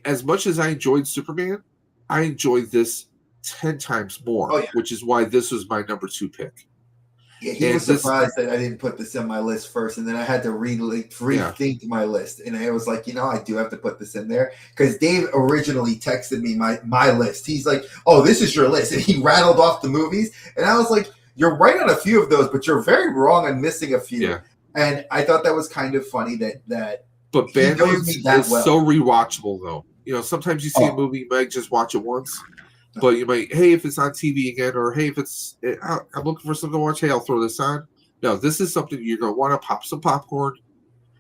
as much as I enjoyed Superman, I enjoyed this 10 times more, which is why this was my number 2 pick. Yeah, he was surprised that I didn't put this in my list first, and then I had to rethink my list, and I was like, you know, I do have to put this in there because Dave originally texted me my list. He's like, "Oh, this is your list," and he rattled off the movies, and I was like, "You're right on a few of those, but you're very wrong on missing a few." Yeah. And I thought that was kind of funny that. But Band-Aids is so rewatchable, though. You know, sometimes you see a movie, you might just watch it once. But you might, hey, if it's on TV again, or hey, if I'm looking for something to watch, hey, I'll throw this on. No, this is something you're going to want to pop some popcorn,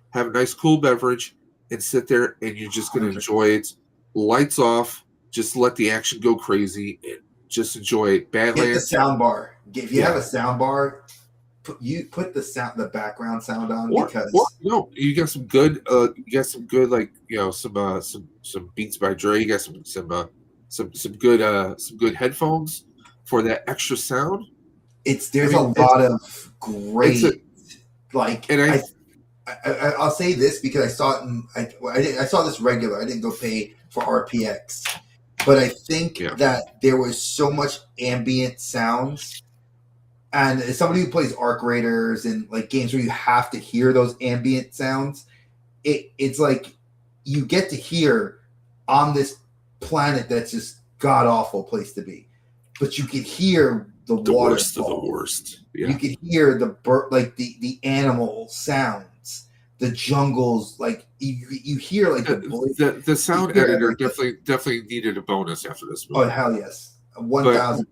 have a nice cool beverage, and sit there, and you're just going to enjoy it. Lights off, just let the action go crazy, and just enjoy it. Badlands. Get the sound bar. If you have a sound bar, put the background sound on because you got some good, like, you know, some beats by Dre. You got some good headphones for that extra sound. There's a lot of great and I'll say this because I saw it I saw this regular. I didn't go pay for RPX, but I think that there was so much ambient sounds. And as somebody who plays Arc Raiders and like games where you have to hear those ambient sounds, it's like you get to hear on this planet that's just god awful place to be, but you could hear the water worst of the worst. Yeah. You could hear the the animal sounds, the jungles. Like you hear like the sound editor definitely needed a bonus after this movie. Oh hell yes, 1,000%.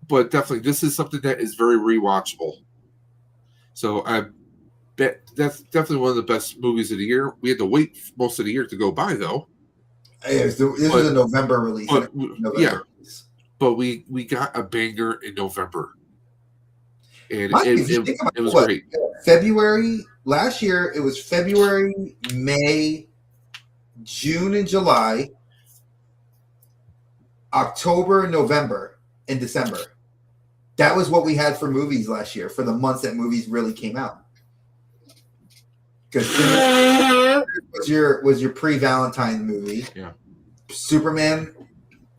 But definitely, this is something that is very rewatchable. So I bet that's definitely one of the best movies of the year. We had to wait most of the year to go by, though. This was a November release. But, November release. But we got a banger in November. And Mind you, if you think about it was great. February, last year, it was February, May, June, and July, October, November, and December. That was what we had for movies last year, for the months that movies really came out. Because was your pre-Valentine movie. Yeah. Superman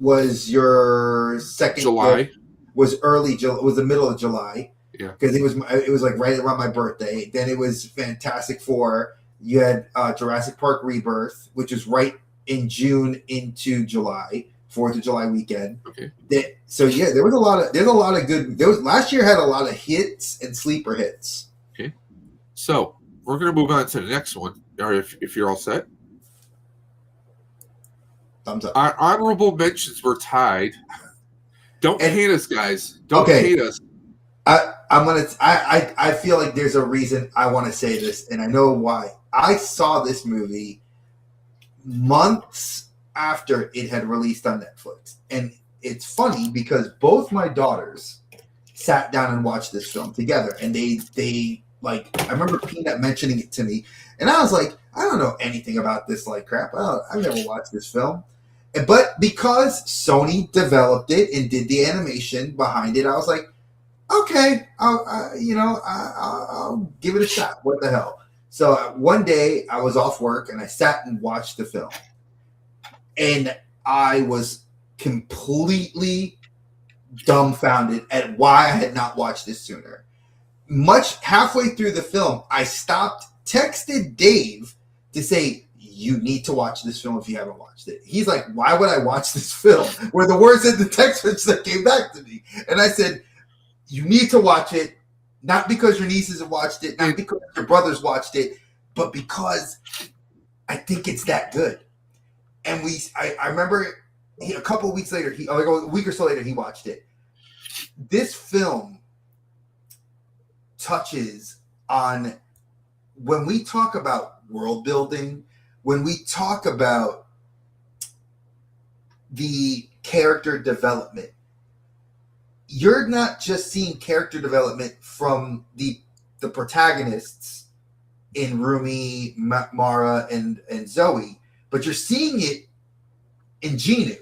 was your second July. Was early July, was the middle of July. Yeah. Because it was like right around my birthday. Then it was Fantastic Four. You had Jurassic Park Rebirth, which is right in June into July, 4th of July weekend. Okay. So yeah, there's a lot of good. Last year had a lot of hits and sleeper hits. Okay. So we're gonna move on to the next one. Or if you're all set. Thumbs up. Our honorable mentions were tied. Don't hate us, guys. Don't hate us. I feel like there's a reason I want to say this, and I know why. I saw this movie months after it had released on Netflix. And it's funny because both my daughters sat down and watched this film together. And they like, I remember Peanut mentioning it to me. And I was like, I don't know anything about this like crap. I've never watched this film. But because Sony developed it and did the animation behind it, I was like, okay, I'll give it a shot. What the hell? So one day I was off work and I sat and watched the film. And I was completely dumbfounded at why I had not watched this sooner. Much halfway through the film, I stopped, texted Dave to say, you need to watch this film if you haven't watched it. He's like, why would I watch this film? Were the words in the text message that came back to me. And I said, you need to watch it, not because your nieces have watched it, not because your brothers watched it, but because I think it's that good. And I remember a couple of weeks later, a week or so later, he watched it. This film touches on, when we talk about world building, when we talk about the character development, you're not just seeing character development from the protagonists in Rumi, Mara, and Zoe, but you're seeing it in Genu.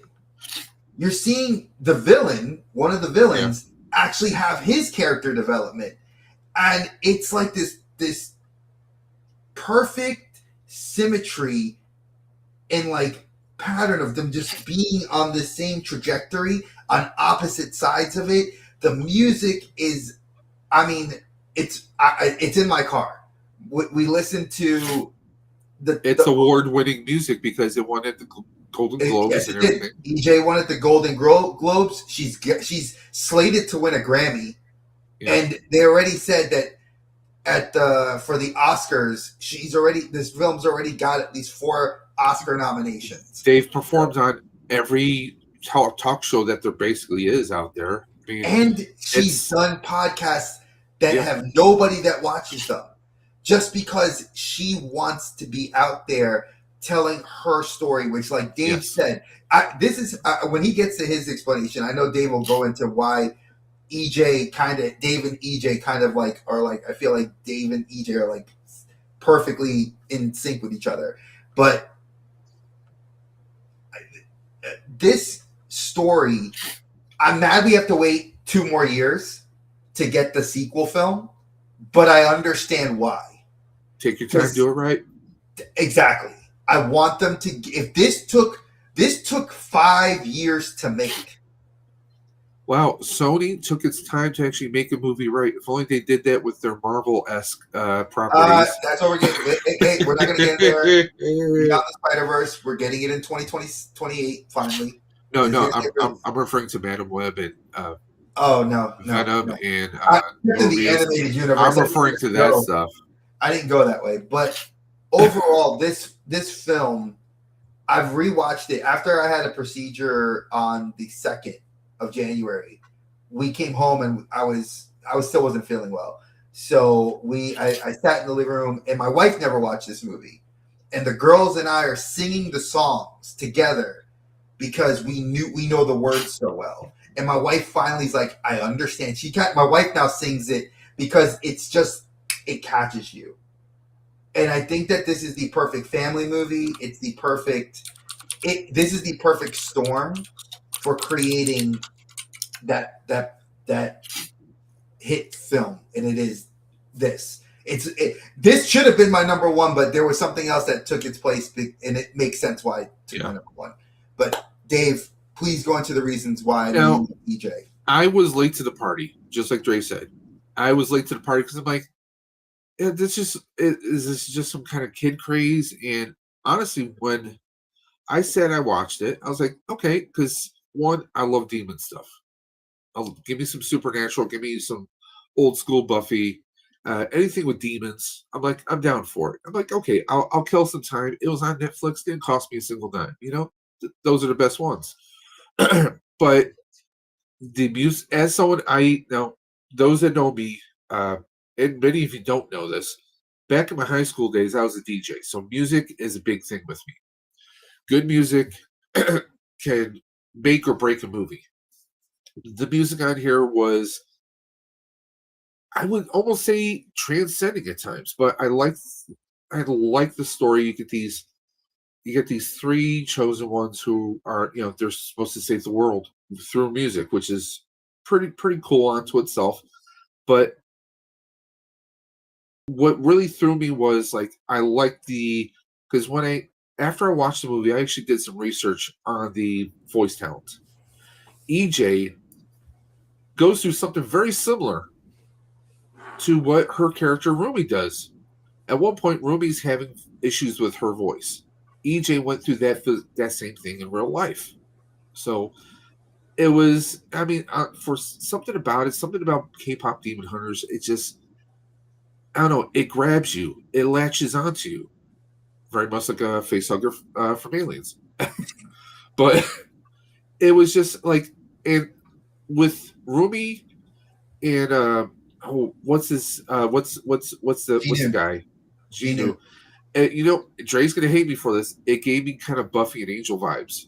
You're seeing the villain, one of the villains, actually have his character development. And it's like this perfect symmetry and like pattern of them just being on the same trajectory on opposite sides of it. The music is, it's in my car. We listen to It's award-winning music because it won at the Golden Globes and everything. EJ won at the Golden Globes. She's slated to win a Grammy, and they already said that for the Oscars, this film's already got at least 4 Oscar nominations. They've performed on every talk show that there basically is out there. And she's done podcasts that have nobody that watches them, just because she wants to be out there telling her story, which, like Dave said, this is when he gets to his explanation. I know Dave will go into why Dave and EJ kind of like are like, I feel like Dave and EJ are like perfectly in sync with each other. But this story, I'm mad we have to wait 2 more years to get the sequel film, but I understand why. Take your time, do it right. Exactly. I want them to. If this took 5 years to make. Wow, Sony took its time to actually make a movie right. If only they did that with their Marvel-esque properties. That's what we're getting. Hey, we're not going to get in there. We got the Spider-Verse. We're getting it in 2028 finally. No, I'm referring to Madam Web and Venom and the animated universe. I'm referring to that stuff. I didn't go that way, but overall, this film, I've rewatched it after I had a procedure on the 2nd of January. We came home and I still wasn't feeling well, So I sat in the living room, and my wife never watched this movie, and the girls and I are singing the songs together because we know the words so well. And my wife finally's like, I understand. My wife now sings it because it catches you. And I think that this is the perfect family movie. This is the perfect storm for creating that hit film, and it is this. This should have been my number one, but there was something else that took its place, and it makes sense why it took my number one. But Dave, please go into the reasons why. Now, EJ, I was late to the party, just like Dre said. I was late to the party because I'm like, is this just some kind of kid craze? And honestly, when I said I watched it, I was like, okay, because one, I love demon stuff. Give me some supernatural, give me some old school Buffy, anything with demons. I'm like, I'm down for it. I'm like, okay, I'll kill some time. It was on Netflix, didn't cost me a single dime. Those are the best ones. But the music, as someone those that know me, and many of you don't know this, back in my high school days, I was a DJ. So music is a big thing with me. Good music can make or break a movie. The music on here was, I would almost say, transcending at times, but I like the story. You get these three chosen ones who are, they're supposed to save the world through music, which is pretty cool onto itself. But what really threw me was, like, I liked because after I watched the movie, I actually did some research on the voice talent. EJ goes through something very similar to what her character Rumi does. At one point, Rumi's having issues with her voice. EJ went through that same thing in real life. So it was, for something about K-pop Demon Hunters, it just, I don't know, it grabs you. It latches onto you. Very much like a facehugger from Aliens. But it was just like, and with Rumi and what's the guy? Genu. Dre's gonna hate me for this. It gave me kind of Buffy and Angel vibes.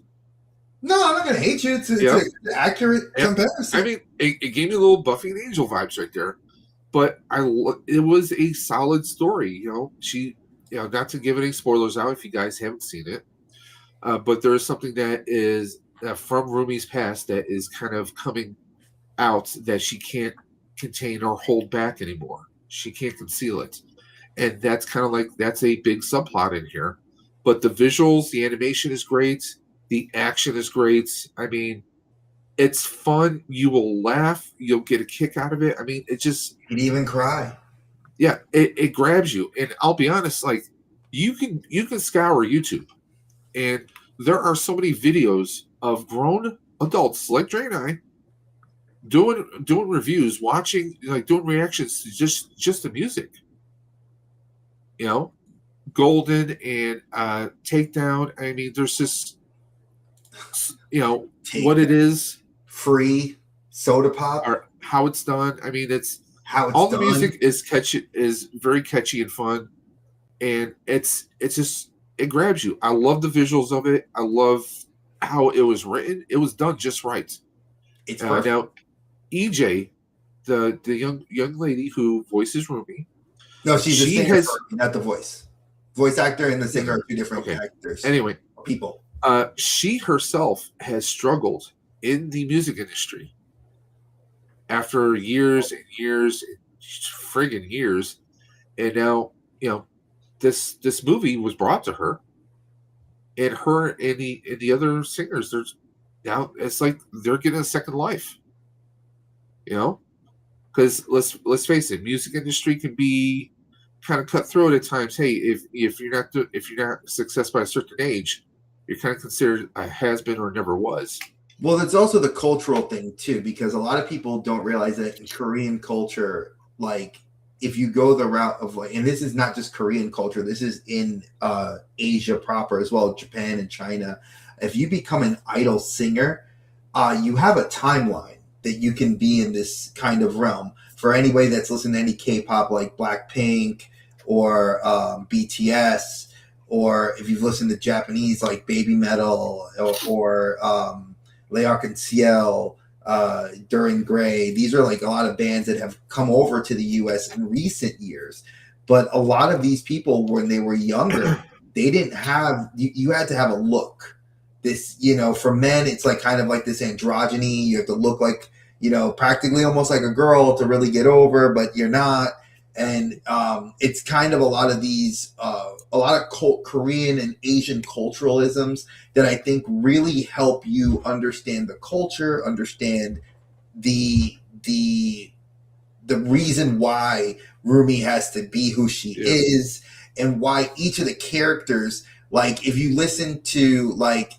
No, I'm not gonna hate you. It's an accurate comparison. I mean, it gave me a little Buffy and Angel vibes right there. But it was a solid story. She, not to give any spoilers out if you guys haven't seen it, but there is something that is from Rumi's past that is kind of coming out that she can't contain or hold back anymore. She can't conceal it. And that's kind of like, that's a big subplot in here. But the visuals, the animation is great. The action is great. I mean, it's fun. You will laugh. You'll get a kick out of it. I mean, it just... You'd even cry. Yeah, it grabs you. And I'll be honest, like, you can scour YouTube, and there are so many videos of grown adults like Dre and I doing reviews, watching, like, doing reactions to just the music. Golden and Takedown. I mean, there's just, what it is. Free, Soda Pop. Or how it's done. I mean, it's how it's all done. The music is catchy, is very catchy and fun. And it's just, it grabs you. I love the visuals of it. I love how it was written. It was done just right. It's perfect. Now, EJ, the young lady who voices Rumi. No, she's the singer, not the voice. Voice actor and the singer are two different actors. Anyway, people. She herself has struggled in the music industry after years and years, friggin' years, and now this movie was brought to her, and her and the other singers. Now it's like they're getting a second life. Because let's face it, music industry can be kind of cutthroat at times. Hey, if you're not success by a certain age, you're kind of considered a has-been or never was. Well, that's also the cultural thing too, because a lot of people don't realize that in Korean culture, like, if you go the route of, like, and this is not just Korean culture, this is in Asia proper as well, Japan and China. If you become an idol singer, you have a timeline. that you can be in this kind of realm. For anybody that's listening to any K-pop like Blackpink or BTS, or if you've listened to Japanese like Baby Metal or L'Arc-en-Ciel, Duran Gray, these are like a lot of bands that have come over to the U.S. in recent years. But a lot of these people, when they were younger, they didn't have, you had to have a look. This, you know, for men, it's like kind of like this androgyny. You have to look like, you know, practically almost like a girl to really get over, but you're not. And it's kind of a lot of these, a lot of Korean and Asian culturalisms that I think really help you understand the culture, understand the reason why Rumi has to be who she is, and why each of the characters, like if you listen to like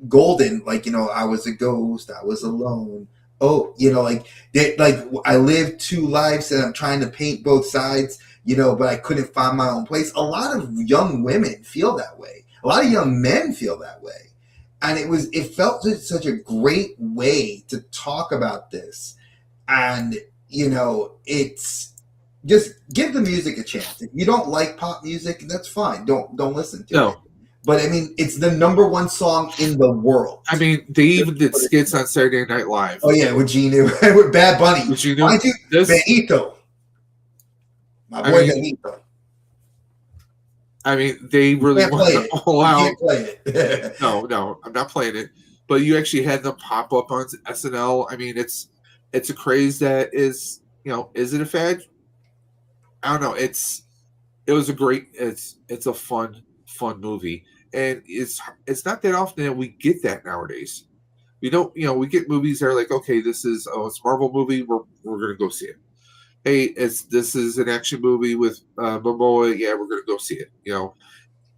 Golden, like, you know, I was a ghost, I was alone. Oh, you know, like I lived two lives and I'm trying to paint both sides, you know, but I couldn't find my own place. A lot of young women feel that way. A lot of young men feel that way. And it felt such a great way to talk about this. And, you know, it's just give the music a chance. If you don't like pop music, that's fine. Don't listen to it. But I mean, it's the number one song in the world. I mean, they even did skits on Saturday Night Live. Oh yeah, with Gene, with Bad Bunny. With Gene, Benito. My boy Benito. I mean, they really went all out. You can't play it. No, I'm not playing it. But you actually had them pop up on SNL. I mean, it's a craze that is, you know, is it a fad? I don't know. It's a fun movie. And it's not that often that we get that nowadays. We don't, you know, we get movies that are like, okay, it's a Marvel movie, we're gonna go see it. Hey, this is an action movie with Momoa, yeah, we're gonna go see it, you know.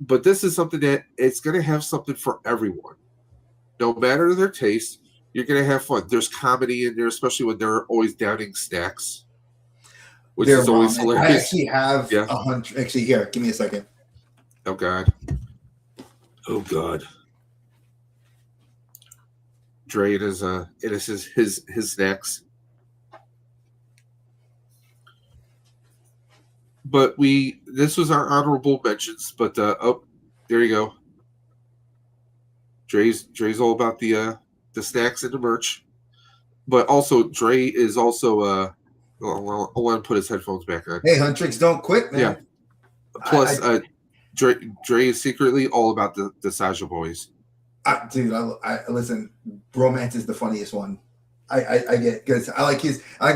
But this is something that it's gonna have something for everyone. No matter their taste, you're gonna have fun. There's comedy in there, especially when they're always downing snacks, which is always hilarious. I actually have 100. Actually, here, give me a second. Oh God. Dre and his snacks. But this was our honorable mentions, but there you go. Dre's all about the snacks and the merch. But also Dre is also I'll let him put his headphones back on. Hey, Huntrix, don't quit, man. Yeah. Plus Dre is secretly all about the Sasha boys. Dude, I listen. Romance is the funniest one. I get because I like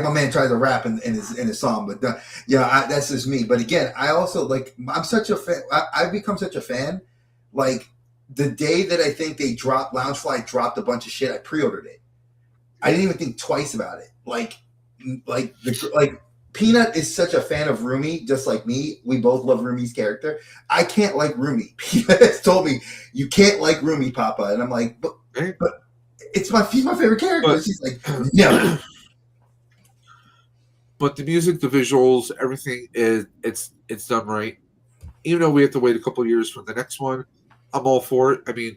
my man tries to rap in his song, but that's just me. But again, I also like. I'm such a fan. I've become such a fan. Like the day that I think they dropped Loungefly dropped a bunch of shit, I pre-ordered it. I didn't even think twice about it. Like Peanut is such a fan of Rumi, just like me. We both love Rumi's character. I can't like Rumi. Peanut has told me, you can't like Rumi, Papa. And I'm like, but he's my favorite character. But she's like, no. But the music, the visuals, everything it's done right. Even though we have to wait a couple of years for the next one, I'm all for it. I mean,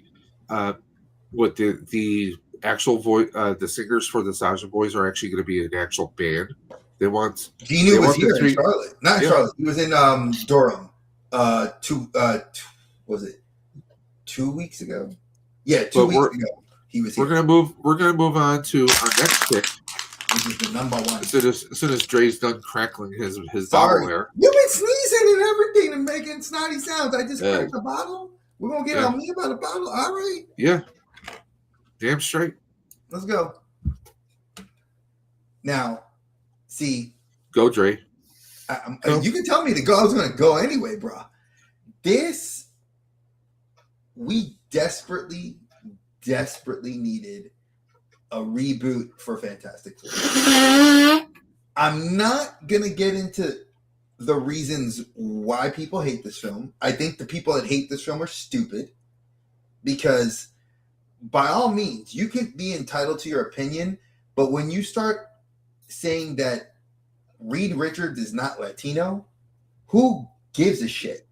what the actual voice, the singers for the Sasha Boys are actually going to be an actual band. They want. Genu was here in Charlotte, not in Charlotte. He was in Durham. Was it 2 weeks ago? Yeah, 2 weeks ago. He was here. We're gonna move on to our next pick. Which is the number one. As soon as Dre's done crackling his bottle there. You've been sneezing and everything and making snotty sounds. I just cracked the bottle. We're gonna get on me about a bottle. All right. Yeah. Damn straight. Let's go. Now, see. Go, Dre. You can tell me to go. I was going to go anyway, bro. We desperately needed a reboot for Fantastic Four. I'm not going to get into the reasons why people hate this film. I think the people that hate this film are stupid because by all means, you can be entitled to your opinion, but when you start saying that Reed Richards is not Latino, who gives a shit?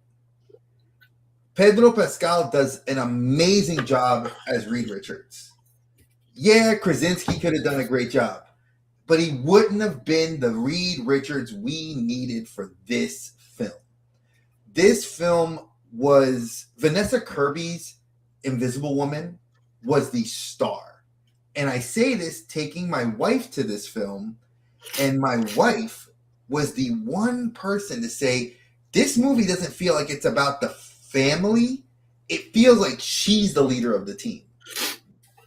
Pedro Pascal does an amazing job as Reed Richards. Yeah, Krasinski could have done a great job, but he wouldn't have been the Reed Richards we needed for this film. This film was Vanessa Kirby's Invisible Woman was the star. And I say this taking my wife to this film, and my wife was the one person to say, this movie doesn't feel like it's about the family. It feels like she's the leader of the team.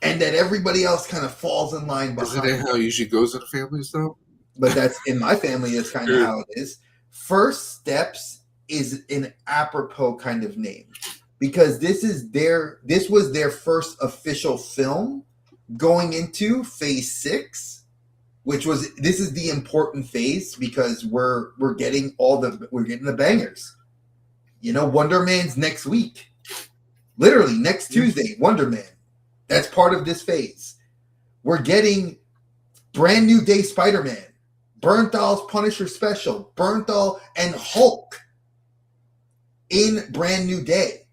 And that everybody else kind of falls in line behind. Isn't that how it usually goes in families, though? But that's in my family, that's kind of how it is. First Steps is an apropos kind of name because this was their first official film going into phase 6, this is the important phase because we're getting the bangers. You know, Wonder Man's next week. Literally next Tuesday, Wonder Man. That's part of this phase. We're getting Brand New Day Spider-Man, Bernthal's Punisher special, Bernthal and Hulk in Brand New Day.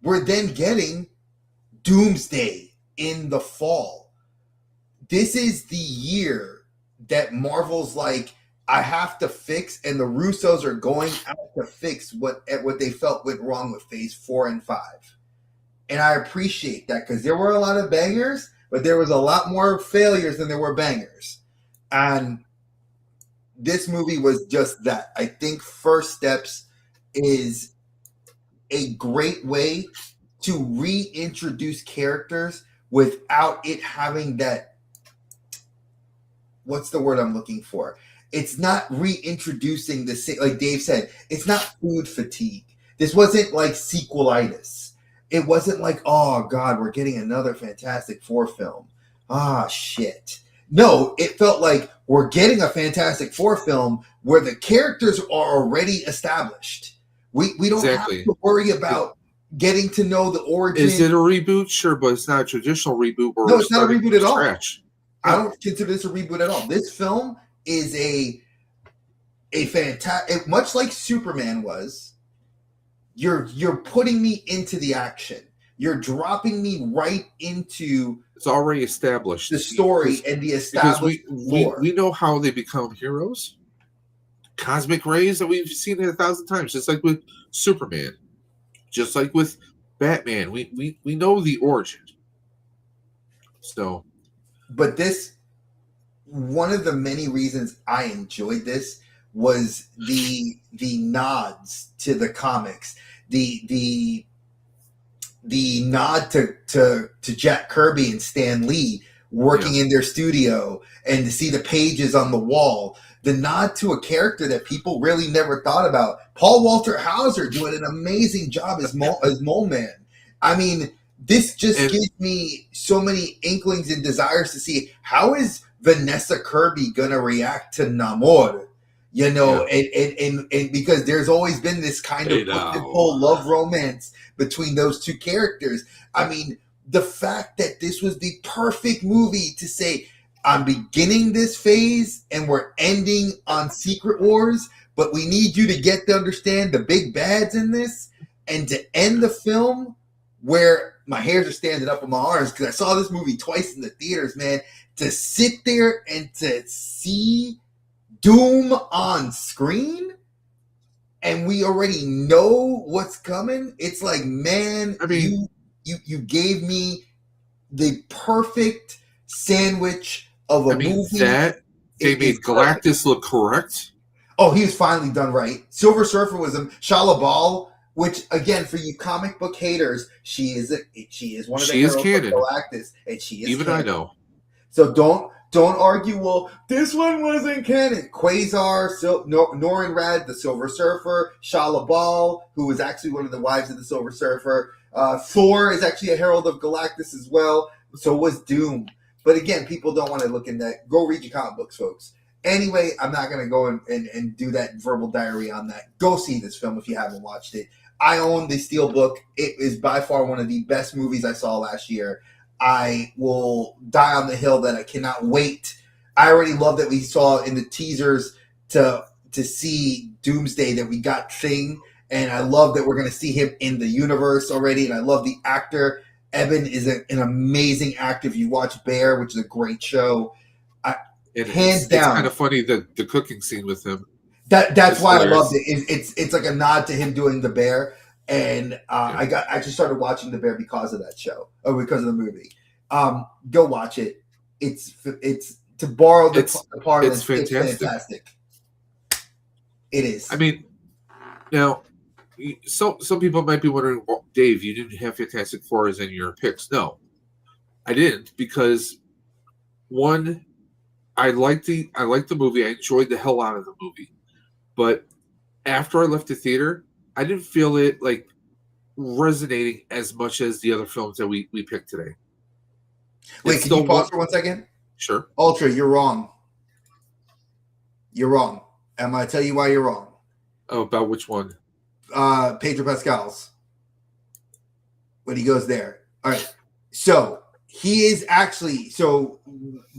We're then getting Doomsday in the fall. This is the year that Marvel's like, I have to fix, and the Russos are going out to fix what they felt went wrong with phase 4 and 5. And I appreciate that because there were a lot of bangers, but there was a lot more failures than there were bangers. And this movie was just that. I think First Steps is a great way to reintroduce characters without it having that, what's the word I'm looking for? It's not reintroducing the same, like Dave said, it's not food fatigue. This wasn't like sequelitis. It wasn't like, oh God, we're getting another Fantastic Four film. Ah, shit. No, it felt like we're getting a Fantastic Four film where the characters are already established. We don't have to worry about getting to know the origin. Is it a reboot? Sure, but it's not a traditional reboot. No, it's not a reboot at all. Scratch. I don't consider this a reboot at all. This film is a fantastic, much like Superman was. You're putting me into the action. You're dropping me right into. It's already established the story and the established because we know how they become heroes. Cosmic rays that we've seen it 1,000 times, just like with Superman, just like with Batman. We know the origin. So, but this, one of the many reasons I enjoyed this was the nods to the comics, the nod to Jack Kirby and Stan Lee working in their studio, and to see the pages on the wall, the nod to a character that people really never thought about. Paul Walter Hauser doing an amazing job as Mole Man. I mean, this just gives me so many inklings and desires to see how is Vanessa Kirby gonna react to Namor. You know, and because there's always been this kind of whole love romance between those two characters. I mean, the fact that this was the perfect movie to say, I'm beginning this phase and we're ending on Secret Wars, but we need you to get to understand the big bads in this, and to end the film where my hairs are standing up on my arms because I saw this movie twice in the theaters, man. To sit there and to see Doom on screen, and we already know what's coming. It's like, man, I mean, you gave me the perfect sandwich of a movie. That they made Galactus look correct. Oh, he was finally done right. Silver Surfer was him. Shia LaBeouf, which again, for you comic book haters, she is one of the heroes of Galactus, and she is even canon. I know. So don't argue, well, this one wasn't canon. Quasar, Norrin Rad, the Silver Surfer, Shia LaBeouf, who was actually one of the wives of the Silver Surfer. Thor is actually a herald of Galactus as well. So was Doom. But again, people don't want to look in that. Go read your comic books, folks. Anyway, I'm not going to go and do that verbal diary on that. Go see this film if you haven't watched it. I own the Steelbook. It is by far one of the best movies I saw last year. I will die on the hill that I cannot wait. I already love that we saw in the teasers to see Doomsday that we got Thing, and I love that we're going to see him in the universe already, and I love the actor, Eben is an amazing actor. If you watch Bear, which is a great show, And hands it's down. kind of funny that the cooking scene with him. That's It's why I hilarious. loved it. It's like a nod to him doing the Bear, and I actually started watching the Bear because of that show, or because of the movie. Go watch it. It's to borrow the parlance. It's fantastic. Fantastic. It is. I mean, now, some people might be wondering, well, Dave, you didn't have Fantastic Four as in your picks. No, I didn't, because one, I liked the movie. I enjoyed the hell out of the movie, but after I left the theater, I didn't feel it like resonating as much as the other films that we picked today. Wait, can you pause for 1 second? Sure. Ultra, you're wrong. You're wrong. I'm going to tell you why you're wrong. Oh, about which one? Pedro Pascal's. When he goes there. All right. So he is actually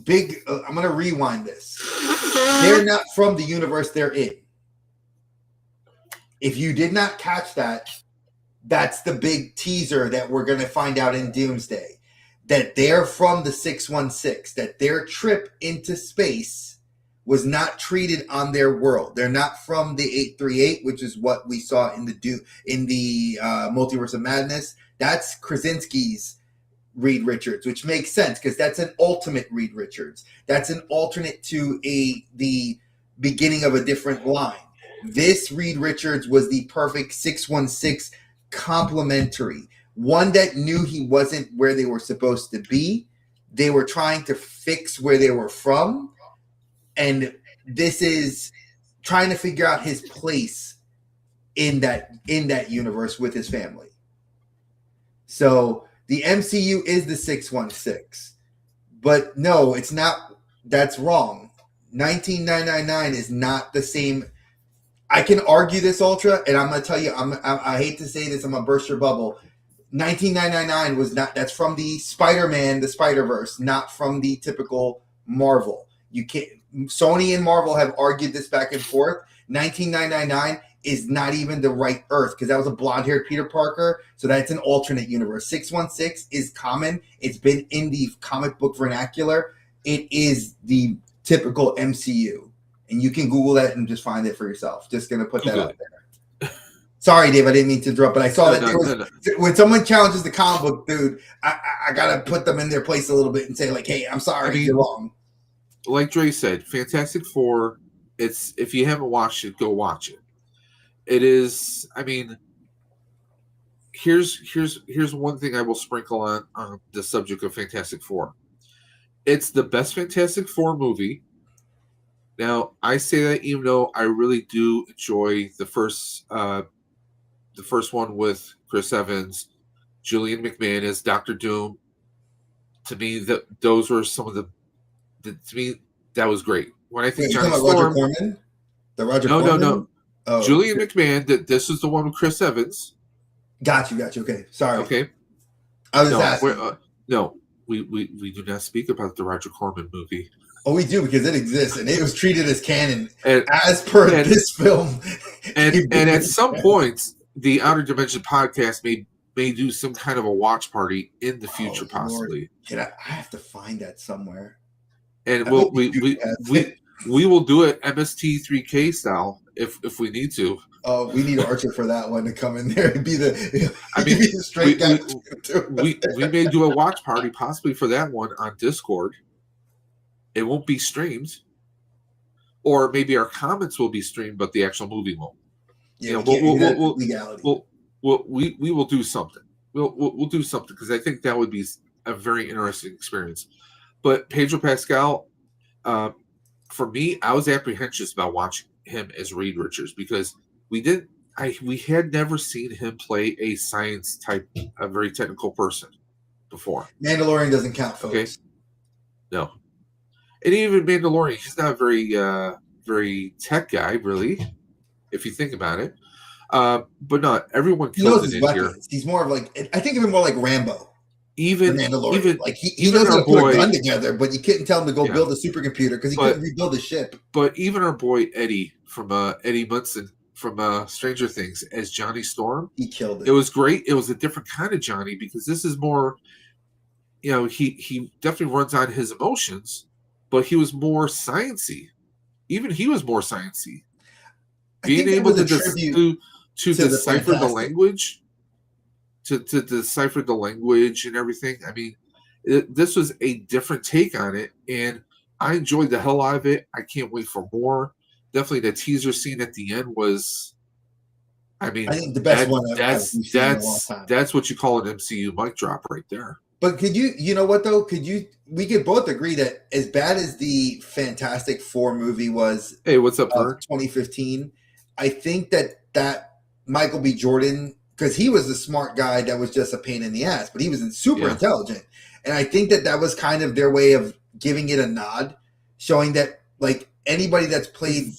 big. I'm going to rewind this. They're not from the universe they're in. If you did not catch that, that's the big teaser that we're going to find out in Doomsday. That they're from the 616, that their trip into space was not treated on their world. They're not from the 838, which is what we saw in the Multiverse of Madness. That's Krasinski's Reed Richards, which makes sense because that's an ultimate Reed Richards. That's an alternate to the beginning of a different line. This Reed Richards was the perfect 616 complementary. One that knew he wasn't where they were supposed to be. They were trying to fix where they were from. And this is trying to figure out his place in that universe with his family. So the MCU is the 616. But no, it's not. That's wrong. 19999 is not the same. I can argue this, Ultra, and I'm going to tell you, I hate to say this, I'm going to burst your bubble. 19999 was not, that's from the Spider-Man, the Spider-Verse, not from the typical Marvel. You can't, Sony and Marvel have argued this back and forth. 19999 is not even the right Earth because that was a blonde-haired Peter Parker, so that's an alternate universe. 616 is common. It's been in the comic book vernacular. It is the typical MCU. And you can Google that and just find it for yourself. Just going to put that out there. Sorry, Dave, I didn't mean to interrupt, but I saw when someone challenges the comic book dude, I got to put them in their place a little bit and say, like, hey, I'm sorry, you're wrong. Like Dre said, Fantastic Four, it's, if you haven't watched it, go watch it. It is, I mean, here's one thing I will sprinkle on the subject of Fantastic Four. It's the best Fantastic Four movie. Now, I say that even though I really do enjoy the first one with Chris Evans, Julian McMahon as Dr. Doom. To me, those were some of the to me, that was great. When I think Johnny Storm, Roger Corman? The Roger Corman? No. Oh, Julian McMahon. This is the one with Chris Evans. Got you. Okay, sorry. Okay. I was just asking. No, we do not speak about the Roger Corman movie. Oh, we do because it exists and it was treated as canon as per this film. And at some points, the Outer Dimension podcast may do some kind of a watch party in the future, possibly. I have to find that somewhere. And we will do it MST3K style if we need to. Oh, we need Archer for that one to come in there and be the straight guy. We may do a watch party possibly for that one on Discord. It won't be streamed, or maybe our comments will be streamed, but the actual movie won't. Yeah, we will do something. We'll do something because I think that would be a very interesting experience. But Pedro Pascal, for me, I was apprehensive about watching him as Reed Richards because we had never seen him play a science type, a very technical person before. Mandalorian doesn't count, folks. Okay. No. And even Mandalorian, he's not a very tech guy, really, if you think about it. But not everyone kills it in here. He's more of like, I think of him more like Rambo. Even like he knows how to put a gun together, but you couldn't tell him to go build a supercomputer because he couldn't rebuild a ship. But even our boy Eddie from Eddie Munson, Stranger Things as Johnny Storm. He killed it. It was great. It was a different kind of Johnny because this is more, he definitely runs on his emotions, but he was more sciencey. Even he was more sciencey. Being able to decipher the language, to decipher the language and everything. I mean, this was a different take on it, and I enjoyed the hell out of it. I can't wait for more. Definitely, the teaser scene at the end was. I mean, I think the best one I've seen in a long time. That's what you call an MCU mic drop right there. But you know what though? We could both agree that as bad as the Fantastic Four movie was, hey, what's up, 2015, I think that Michael B. Jordan, because he was the smart guy that was just a pain in the ass, but he was super intelligent. And I think that was kind of their way of giving it a nod, showing that like anybody that's played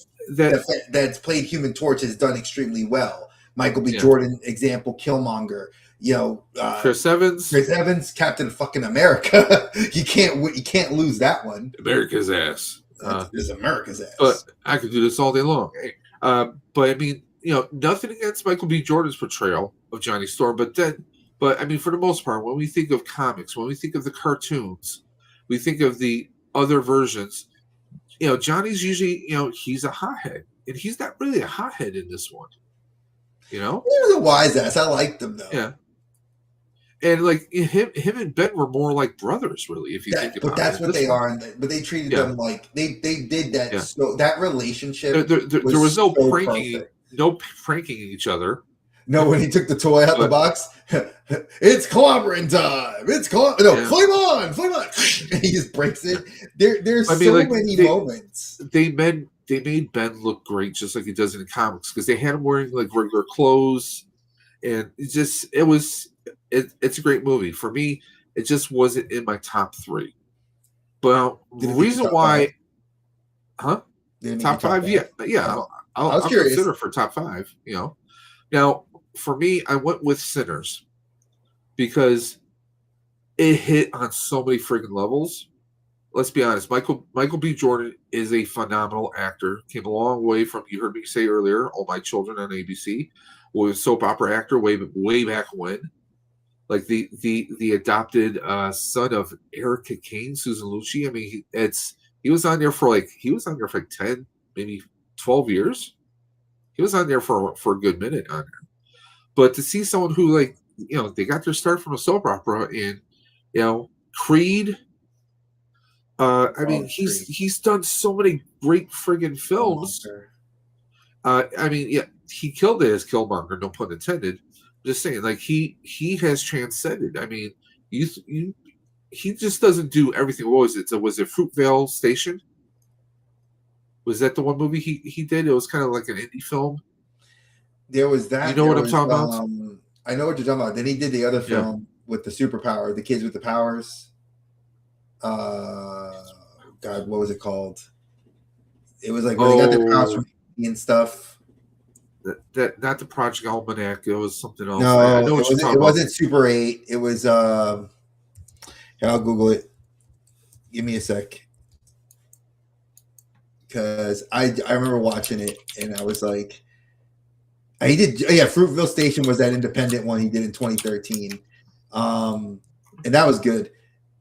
Human Torch has done extremely well. Michael B. Jordan, example, Killmonger. Chris Evans, Captain fucking America. you can't lose that one. America's ass. It's America's ass. But I could do this all day long. But I mean, nothing against Michael B. Jordan's portrayal of Johnny Storm, but I mean, for the most part, when we think of comics, when we think of the cartoons, we think of the other versions. Johnny's usually, he's a hothead, and he's not really a hothead in this one. He was a wise ass. I liked them though. Yeah. And like him and Ben were more like brothers, really. If you think about it, but that's what they are. But they treated them like they did that. Yeah. So that relationship, there was no pranking each other. No, when he took the toy out the box, it's clobbering time. Flame on. And he just breaks it. There's many moments. They made Ben look great, just like he does in the comics, because they had him wearing like regular clothes, and it's a great movie. For me, it just wasn't in my top 3. But the reason why, top 5, yeah, I'll consider for top 5. Now for me, I went with Sinners because it hit on so many friggin' levels. Let's be honest, Michael B. Jordan is a phenomenal actor. Came a long way from, you heard me say earlier, All My Children on ABC. Was a soap opera actor way back when. Like the adopted son of Erica Kane, Susan Lucci. I mean, he was on there for like 10, maybe 12 years. He was on there for a good minute on there. But to see someone who they got their start from a soap opera, and Creed. I mean, he's done so many great friggin' films. I mean, yeah, he killed it as Killmonger, no pun intended. Just saying, like he has transcended. I mean, he just doesn't do everything. What was it? So was it Fruitvale Station? Was that the one movie he did? It was kind of like an indie film. There was that. You know what I'm talking about? I know what you're talking about. Then he did the other film with the superpower, the kids with the powers. God, what was it called? It was like when they got the powers from and stuff. That not the Project Almanac. It was something else. No, I know what you're talking about. It wasn't Super 8. It was. I'll Google it. Give me a sec. Because I remember watching it and I was like, Fruitvale Station was that independent one he did in 2013, and that was good.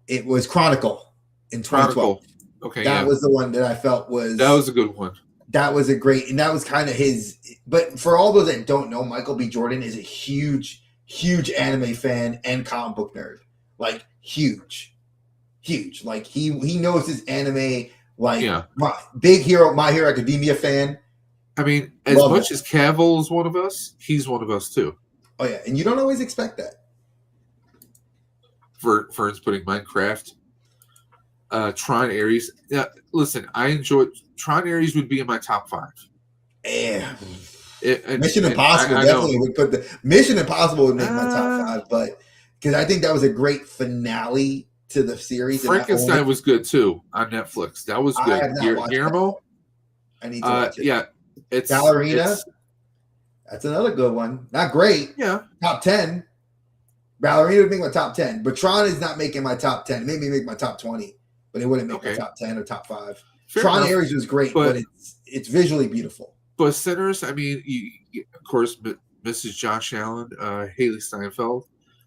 It was Chronicle in 2012. Okay, that was the one that I felt was a good one. That was a great, and that was kind of his. But for all those that don't know, Michael B. Jordan is a huge anime fan and comic book nerd. Like huge. Like he knows his anime. Like my big hero, My Hero Academia fan. I mean, as much as Cavill is one of us, he's one of us too. Oh yeah, and you don't always expect that. Fern's putting Minecraft, Tron Ares. Yeah, listen, I enjoyed Tron Ares. Would be in my top 5. Yeah, Mission Impossible definitely would put the Mission Impossible would make my top 5, but because I think that was a great finale to the series. Frankenstein was good too on Netflix. That was good. Guillermo. I need to watch it. Yeah. It's Ballerina. That's another good one. Not great. Yeah. Top 10. Ballerina would make my top 10. But Tron is not making my top 10. It made me make my top 20. But it wouldn't make my top 10 or top 5. Fair Tron enough. Ares was great, but it's visually beautiful. but Sinners, I mean, of course, Mrs. Josh Allen, Haley Steinfeld,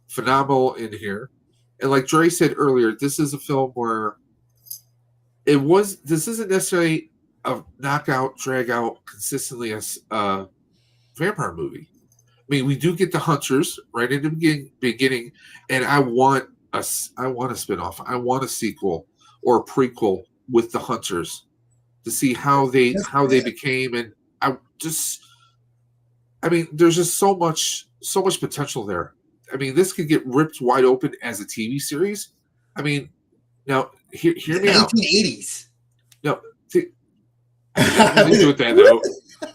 phenomenal in here. And like Dre said earlier, this is a film where this isn't necessarily a knockout, drag out consistently as a vampire movie. I mean, we do get the Hunters right in the beginning, and I want a spinoff. I want a sequel or a prequel with the Hunters to see how they became. And I mean, there's just so much potential there. I mean, this could get ripped wide open as a TV series. I mean, now hear me out. 1980s. No, I didn't do it that though.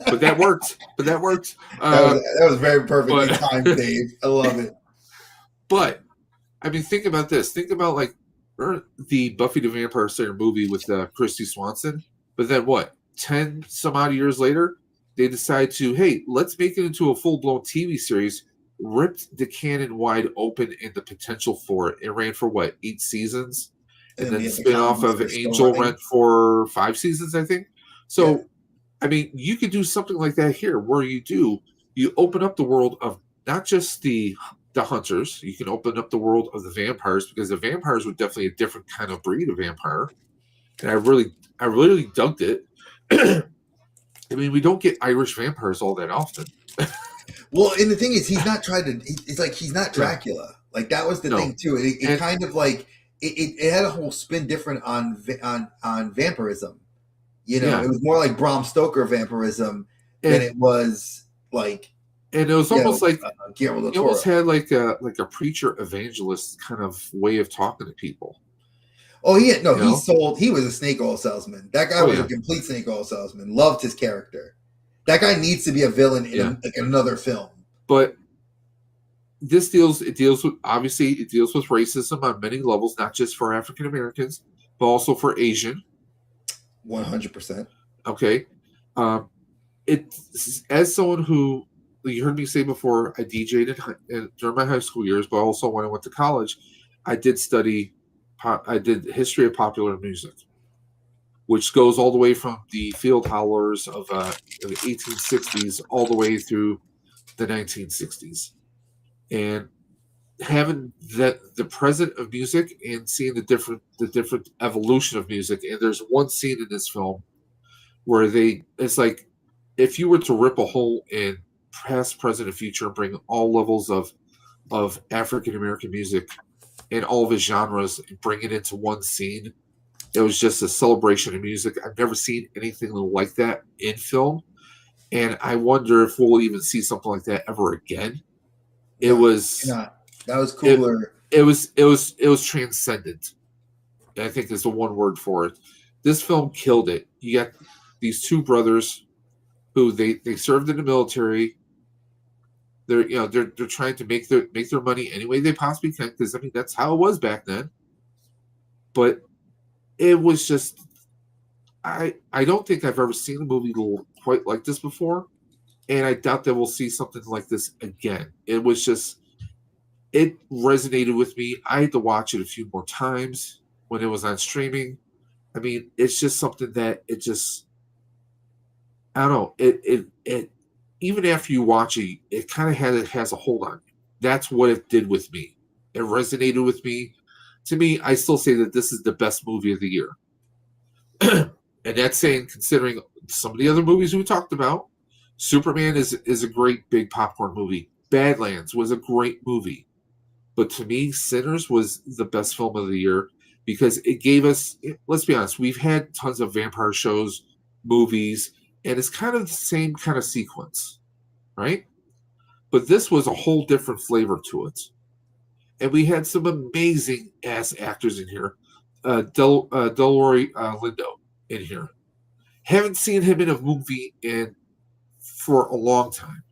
But that worked. That was very perfectly timed, Dave. I love it. But I mean, think about this. Think about like the Buffy the Vampire Slayer movie with Christy Swanson. But then what? 10 some odd years later, they decide to, hey, let's make it into a full blown TV series. Ripped the canon wide open and the potential for it. It ran for what, 8 seasons, and then spin off of Angel went for 5 seasons, I think. So. Yeah. I mean, you could do something like that here, where you open up the world of not just the hunters. You can open up the world of the vampires, because the vampires were definitely a different kind of breed of vampire, and I really dug it. I mean, we don't get Irish vampires all that often. Well, and the thing is, he's not trying to. It's like he's not Dracula. Like that was the thing too. It kind of like it had a whole spin different on vampirism. You know, It was more like Bram Stoker vampirism than it was like. And it was almost like Guillermo del he almost had like a preacher evangelist kind of way of talking to people. Oh yeah, no, he was a snake oil salesman. That guy was a complete snake oil salesman. Loved his character. That guy needs to be a villain in another film. But this deals with racism on many levels, not just for African Americans, but also for Asian. 100%. Okay. It's as someone who, you heard me say before, I DJ'd during my high school years, but also when I went to college, I did history of popular music, which goes all the way from the field howlers of the 1860s all the way through the 1960s. And having the present of music and seeing the different evolution of music. And there's one scene in this film where it's like if you were to rip a hole in past, present, and future and bring all levels of African American music and all of its genres and bring it into one scene, it was just a celebration of music. I've never seen anything like that in film, and I wonder if we'll even see something like that ever again. That was cooler. It was transcendent. I think is the one word for it. This film killed it. You got these two brothers who they served in the military. They're trying to make their money any way they possibly can, because I mean that's how it was back then. But it was just I don't think I've ever seen a movie quite like this before, and I doubt that we'll see something like this again. It resonated with me. I had to watch it a few more times when it was on streaming. I mean, it's just something that I don't know. It even after you watch it, it kind of has a hold on you. That's what it did with me. It resonated with me. To me, I still say that this is the best movie of the year. And that's saying, considering some of the other movies we talked about. Superman is a great big popcorn movie. Badlands was a great movie. But to me, Sinners was the best film of the year because it gave us, let's be honest, we've had tons of vampire shows, movies, and it's kind of the same kind of sequence, right? But this was a whole different flavor to it. And we had some amazing ass actors in here. Delroy Lindo in here. Haven't seen him in a movie for a long time.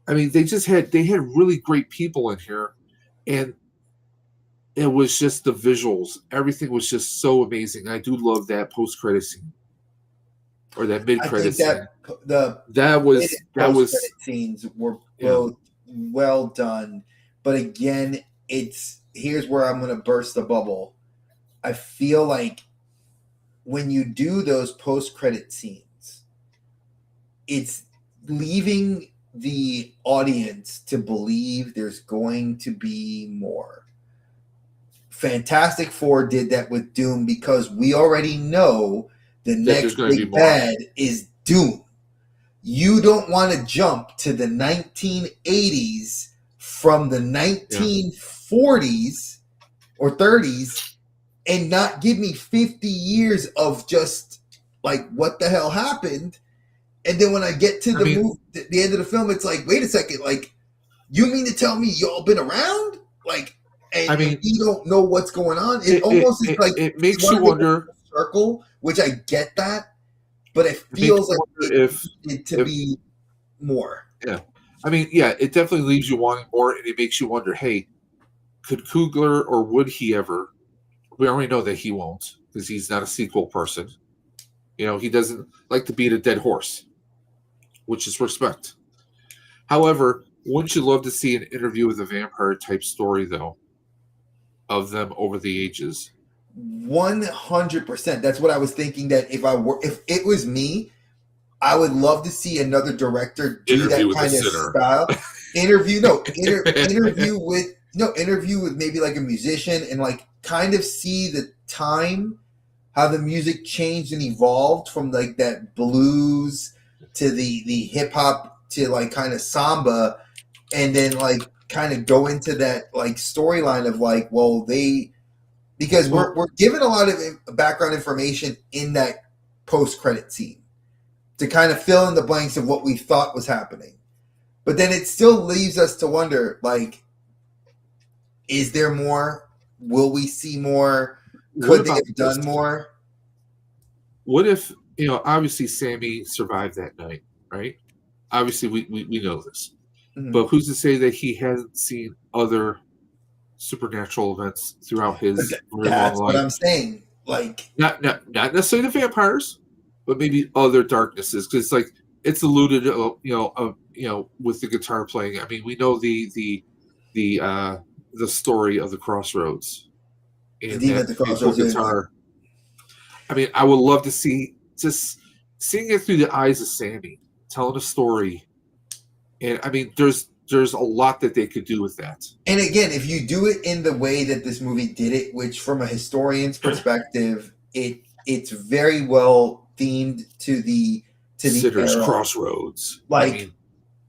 I mean, they had really great people in here, and it was just the visuals. Everything was just so amazing. I do love that post-credit scene or that mid-credit scene. Those scenes were both well done, but again, here's where I'm going to burst the bubble. I feel like when you do those post-credit scenes, it's leaving the audience to believe there's going to be more. Fantastic Four did that with Doom because we already know the next big bad is Doom. You don't want to jump to the 1980s from the 1940s or 30s and not give me 50 years of just like what the hell happened. And then when I get to the end of the film, it's like, wait a second, like, you mean to tell me y'all been around? Like, and you don't know what's going on. It almost is like it makes you wonder. Circle, which I get that, but it feels like it to be more. Yeah, it definitely leaves you wanting more, and it makes you wonder, hey, could Coogler or would he ever? We already know that he won't because he's not a sequel person. He doesn't like to beat a dead horse, which is respect. However, wouldn't you love to see an interview with a vampire type story, though, of them over the ages? 100%. That's what I was thinking. That if it was me, I would love to see another director do that kind of style. Interview with maybe like a musician and like kind of see the time, how the music changed and evolved from like that blues to the hip hop to like kind of samba, and then like kind of go into that like storyline of like, well, because we're given a lot of background information in that post-credit scene to kind of fill in the blanks of what we thought was happening. But then it still leaves us to wonder, like, is there more? Will we see more? Could they have done more? What if, obviously Sammy survived that night, right? Obviously we know this. Mm-hmm. But who's to say that he hasn't seen other supernatural events throughout his long life? That's what I'm saying. Like, not necessarily the vampires, but maybe other darknesses, because like it's alluded, with the guitar playing. I mean, we know the story of the Crossroads and that beautiful guitar. I mean, I would love to see just seeing it through the eyes of Sammy, telling a story, and I mean, there's a lot that they could do with that. And again, if you do it in the way that this movie did it, which from a historian's perspective, it's very well themed to the Sitter's Crossroads. Like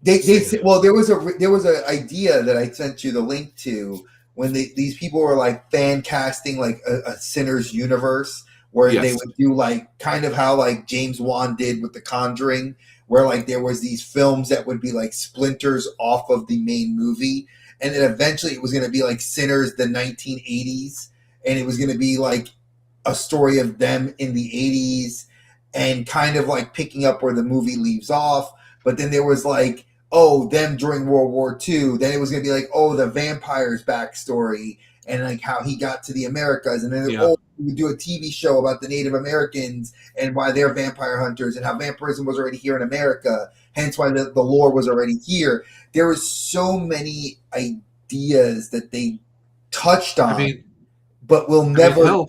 there was a idea that I sent you the link to when these people were like fan casting like a Sinner's universe where they would do like kind of how like James Wan did with The Conjuring, where like there was these films that would be like splinters off of the main movie, and then eventually it was going to be like Sinners the 1980s, and it was going to be like a story of them in the 80s and kind of like picking up where the movie leaves off. But then there was like, them during World War II. Then it was going to be like, the vampires backstory and like how he got to the Americas. And then we would do a TV show about the Native Americans and why they're vampire hunters and how vampirism was already here in America. Hence why the lore was already here. There were so many ideas that they touched on, but we'll never know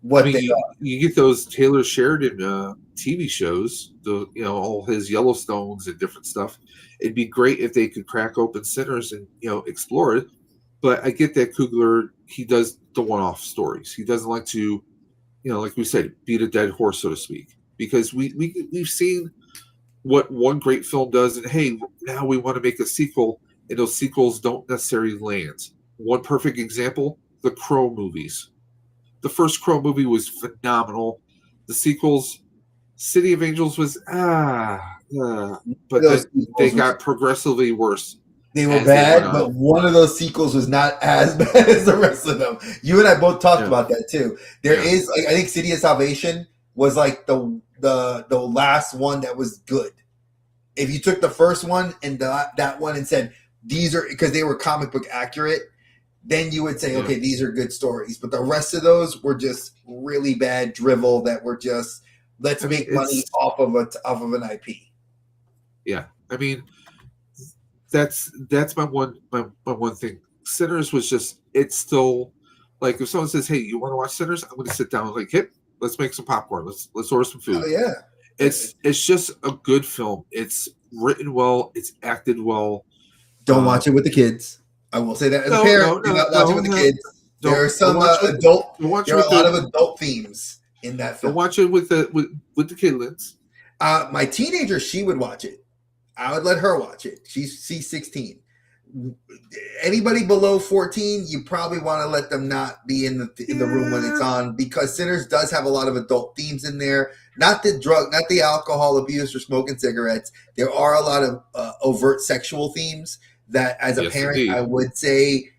what they are. You get those Taylor Sheridan TV shows, all his Yellowstones and different stuff. It'd be great if they could crack open Sinners and explore it. But I get that Coogler, he does the one-off stories. He doesn't like to, like we said, beat a dead horse, so to speak. Because we've seen what one great film does, and hey, now we want to make a sequel, and those sequels don't necessarily land. One perfect example, the Crow movies. The first Crow movie was phenomenal. The sequels, City of Angels was but they got progressively worse. They were bad, but one of those sequels was not as bad as the rest of them. You and I both talked about that too. There is, like, I think City of Salvation was like the last one that was good. If you took the first one and that one and said these are, because they were comic book accurate, then you would say, okay, these are good stories. But the rest of those were just really bad drivel that were just let's make money off of an IP. Yeah, I mean, that's my one thing. Sinners was just, it's still like if someone says, hey, you want to watch Sinners? I'm going to sit down and like, hey, let's make some popcorn. Let's order some food. Oh yeah. It's just a good film. It's written well. It's acted well. Don't watch it with the kids. I will say that as a parent, do not watch it with the kids. There are some adult. There are a lot of adult themes in that film. Don't watch it with the kidlets. My teenager, she would watch it. I would let her watch it. She's 16. Anybody below 14, you probably want to let them not be in the room when it's on, because Sinners does have a lot of adult themes in there. Not the alcohol abuse or smoking cigarettes. There are a lot of overt sexual themes that, as a parent, indeed, I would say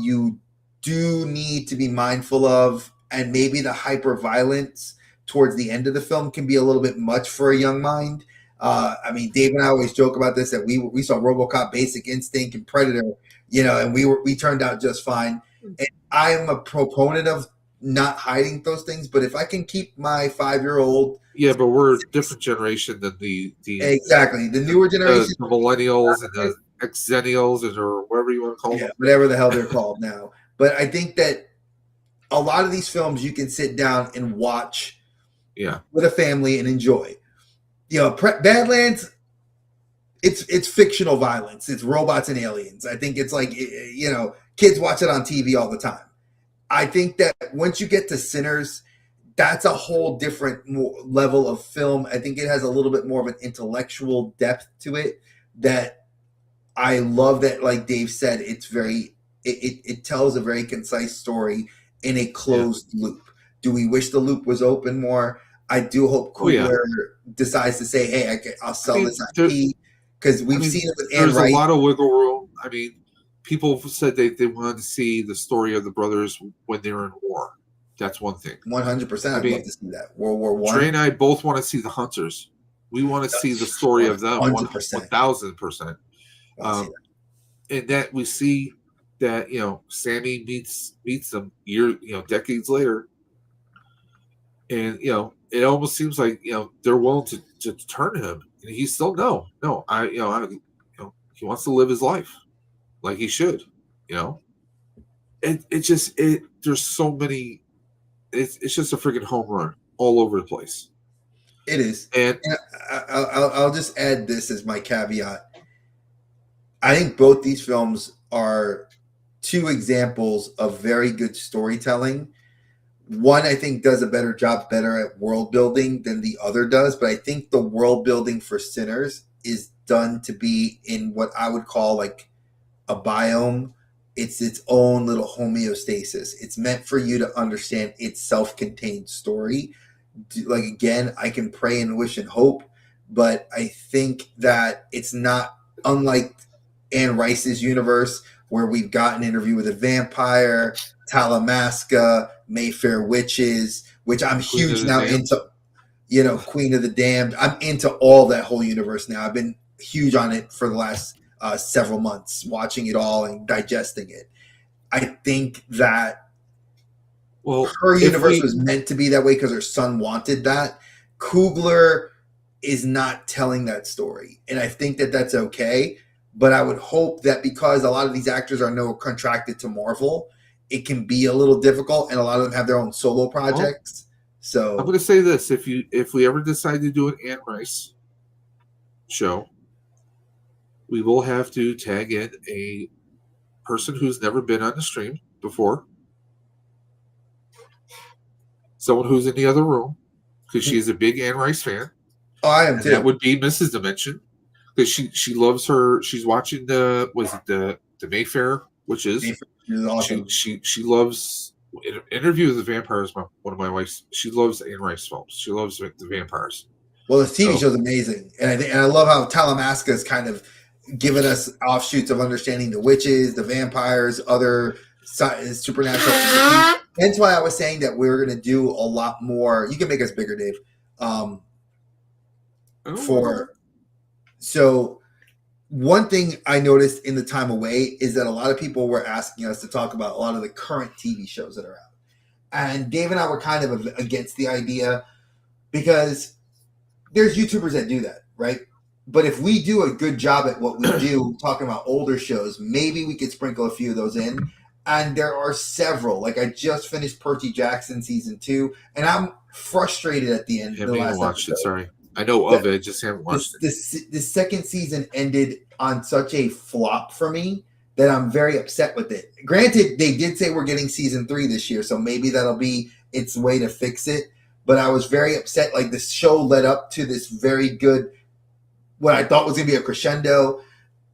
you do need to be mindful of, and maybe the hyper violence towards the end of the film can be a little bit much for a young mind. I mean, Dave and I always joke about this, that we saw RoboCop, Basic Instinct, and Predator, and we turned out just fine. And I am a proponent of not hiding those things, but if I can keep my 5-year-old, but we're a different generation than the exactly the newer generation, the millennials and the Xennials, or whatever you want to call them, whatever the hell they're called now. But I think that a lot of these films you can sit down and watch, with a family and enjoy. Badlands, it's fictional violence. It's robots and aliens. I think it's like, kids watch it on TV all the time. I think that once you get to Sinners, that's a whole different level of film. I think it has a little bit more of an intellectual depth to it that I love. That, like Dave said, it's very, it tells a very concise story in a closed loop. Do we wish the loop was open more? I do hope Coogler decides to say, "Hey, I'll sell this IP," because we've seen it with Anne There's Wright. A lot of wiggle room. I mean, people said they wanted to see the story of the brothers when they were in war. That's one thing. 100%. I'd love to see that. World War I. Trey and I both want to see the Hunters. We want to see the story of them. 100%. 1,000%. And that we see that Sammy meets them decades later, and it almost seems like they're willing to turn him, and he's still no. He wants to live his life like he should. There's so many. It's just a freaking home run all over the place. It is, and I'll just add this as my caveat. I think both these films are two examples of very good storytelling. One, I think, does a better job at world building than the other does, but I think the world building for Sinners is done to be in what I would call like a biome. It's its own little homeostasis. It's meant for you to understand its self-contained story. Like, again, I can pray and wish and hope, but I think that it's not unlike Anne Rice's universe, where we've got an Interview with a Vampire, Talamasca, Mayfair Witches, which I'm huge now into, Queen of the Damned. I'm into all that whole universe now. I've been huge on it for the last several months, watching it all and digesting it. I think that her universe was meant to be that way because her son wanted that. Coogler is not telling that story, and I think that that's okay. But I would hope that because a lot of these actors are now contracted to Marvel, it can be a little difficult, and a lot of them have their own solo projects. So I'm going to say this: if we ever decide to do an Anne Rice show, we will have to tag in a person who's never been on the stream before, someone who's in the other room, because she's a big Anne Rice fan. Oh, I am too. That would be Mrs. Dimension, because she loves her. She's watching the Mayfair, which is awesome. She loves Interview with the Vampire is one of my wife's. She loves Anne Rice films. She loves the vampires. Well, the TV show's amazing, and I love how Talamasca is kind of giving us offshoots of understanding the witches, the vampires, other supernatural. That's why I was saying that we're going to do a lot more. You can make us bigger, Dave. So one thing I noticed in the time away is that a lot of people were asking us to talk about a lot of the current TV shows that are out. And Dave and I were kind of against the idea because there's YouTubers that do that, right? But if we do a good job at what we do, talking about older shows, maybe we could sprinkle a few of those in. And there are several. Like, I just finished Percy Jackson season 2, and I'm frustrated at the end. I haven't even watched it. Sorry. I know of it, just haven't watched it. The second season ended on such a flop for me that I'm very upset with it. Granted, they did say we're getting season 3 this year, so maybe that'll be its way to fix it. But I was very upset. Like, the show led up to this very good, what I thought was going to be a crescendo,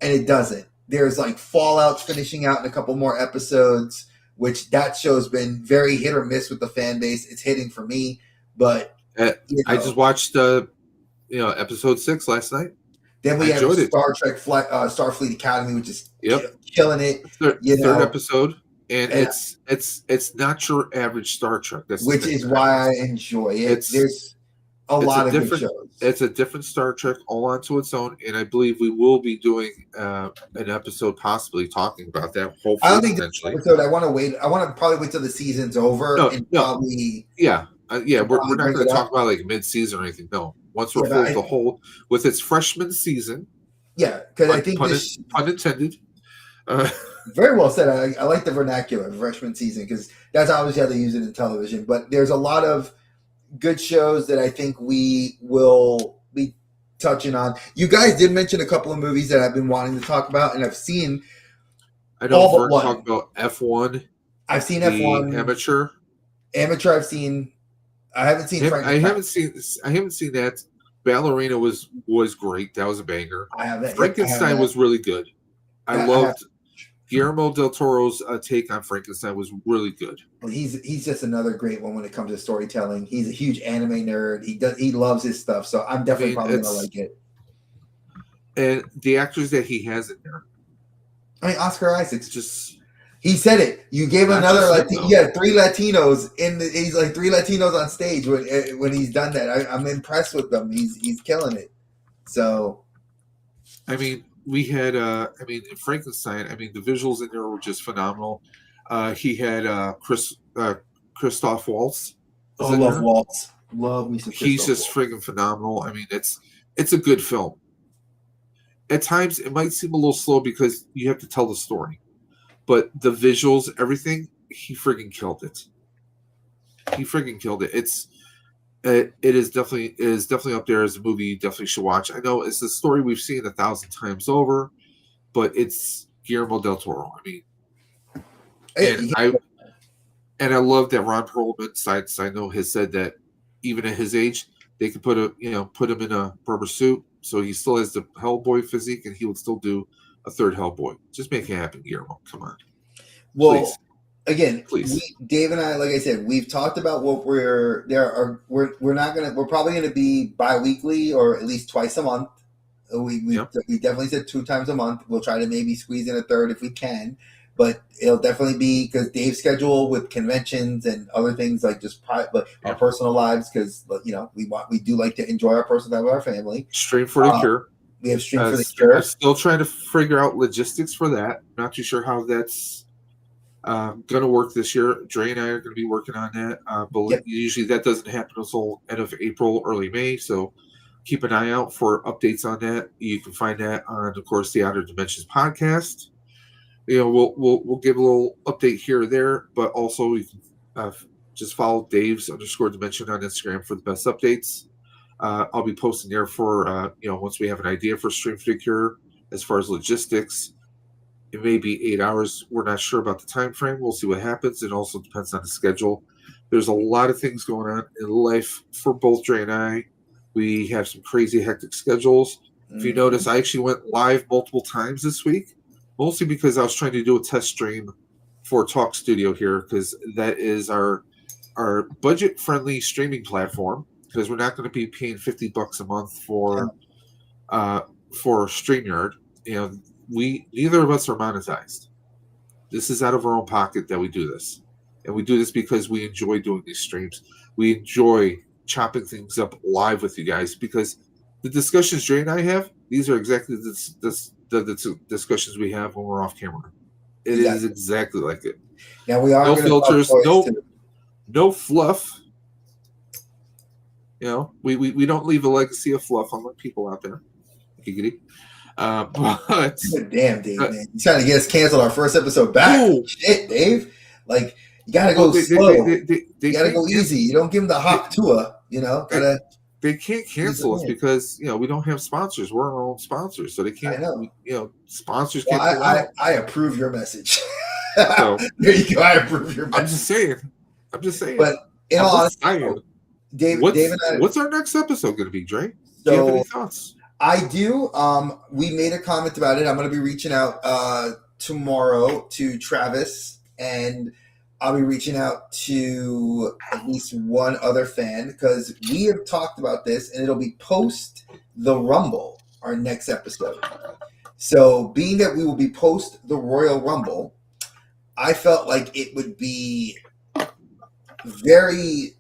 and it doesn't. There's like fallouts finishing out in a couple more episodes, which that show's been very hit or miss with the fan base. It's hitting for me, but I just watched episode 6 last night. Then we have Star Trek Starfleet Academy, which is killing it. Third episode, and it's not your average Star Trek. Which is why I enjoy it. There's a lot of good shows. It's a different Star Trek all onto its own, and I believe we will be doing an episode possibly talking about that. Hopefully, I don't think this episode. I want to wait. I want to probably wait till the season's over probably. Yeah. We're not going to talk about like mid-season or anything. No, once we're full the whole with its freshman season. Yeah, because I think pun intended. Very well said. I like the vernacular freshman season because that's obviously how they use it in television. But there's a lot of good shows that I think we will be touching on. You guys did mention a couple of movies that I've been wanting to talk about, and I've seen. I know we're talking about F1. I've seen F1. Amateur. I've seen. I haven't seen. I haven't seen that. Ballerina was great. That was a banger. I have that. Frankenstein was really good. I loved Guillermo del Toro's take on Frankenstein was really good. Well, he's just another great one when it comes to storytelling. He a huge anime nerd. He loves his stuff. So I'm definitely probably gonna like it. And the actors that he has in there. I mean, Oscar Isaac's just. He said it. You gave another 3 Latinos he's like 3 Latinos on stage when he's done that. I'm impressed with them. He's killing it. So, I mean, we had Frankenstein. I mean, the visuals in there were just phenomenal. He had Christoph Waltz. I love Waltz. Love me some. He's just friggin' phenomenal. I mean, it's a good film. At times, it might seem a little slow because you have to tell the story. But the visuals, everything, he friggin' killed it. He friggin' killed it. It is definitely up there as a movie you definitely should watch. I know it's a story we've seen 1,000 times over, but it's Guillermo del Toro. I mean, and I love that Ron Perlman, I know, has said that even at his age, they could put him in a rubber suit, so he still has the Hellboy physique, and he would still do a third Hellboy. Just make it happen, Guillermo. Come on. Well, again, Dave and I, like I said, we've talked about what we're probably gonna be bi-weekly or at least twice a month. We definitely said 2 times a month. We'll try to maybe squeeze in a third if we can, but it'll definitely be because Dave's schedule with conventions and other things like just our personal lives, because we do like to enjoy our personal time with our family. Stream for the Cure. We have Stream for the Cure. I'm still trying to figure out logistics for that. Not too sure how that's going to work this year. Dre and I are going to be working on that. But usually that doesn't happen until end of April, early May. So keep an eye out for updates on that. You can find that on, of course, the Outer Dimensions podcast. We'll give a little update here or there, but also you can just follow Dave's _dimension on Instagram for the best updates. I'll be posting there for once we have an idea for Stream for the Cure as far as logistics. It may be 8 hours. We're not sure about the time frame. We'll see what happens. It also depends on the schedule. There's a lot of things going on in life for both Dre and I. We have some crazy hectic schedules. If you notice, I actually went live multiple times this week, mostly because I was trying to do a test stream for Talk Studio here, because that is our budget-friendly streaming platform, because we're not going to be paying $50 a month for StreamYard. Neither of us are monetized. This is out of our own pocket that we do this. And we do this because we enjoy doing these streams. We enjoy chopping things up live with you guys, because the discussions Dre and I have, these are exactly the discussions we have when we're off camera. It is exactly like it. Now we are no filters, no fluff. We don't leave a legacy of fluff on the people out there. Giggity. But damn, Dave, man, you trying to get us canceled our first episode back? Ooh. Shit, Dave. Like, you gotta go slow. You gotta go easy. You don't give them the hop Tua. they can't cancel us Yeah. because we don't have sponsors. We're our own sponsors, so they can't. I know. Sponsors Well, can't pull out. I approve your message. So There you go. I approve your I'm message. just saying. But in I'm all just honesty, saying. Dave and I. What's our next episode going to be, Dre? Do you have any thoughts? I do. We made a comment about it. I'm going to be reaching out tomorrow to Travis, and I'll be reaching out to at least one other fan because we have talked about this, and it'll be post the Rumble, our next episode. So, being that we will be post the Royal Rumble, I felt like it would be very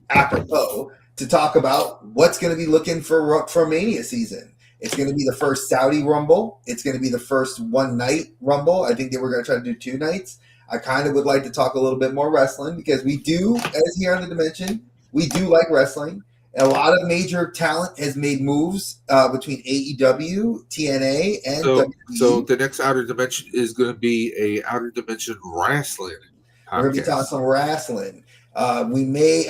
apropos to talk about what's going to be looking for Mania season. It's going to be the first Saudi Rumble. It's going to be the first one night Rumble. I think they were going to try to do 2 nights. I kind of would like to talk a little bit more wrestling because we do, as here on the Dimension, we do like wrestling. And a lot of major talent has made moves between AEW, TNA, and WWE. So the next Outer Dimension is going to be a Outer Dimension wrestling podcast. We're going to be talking some wrestling. I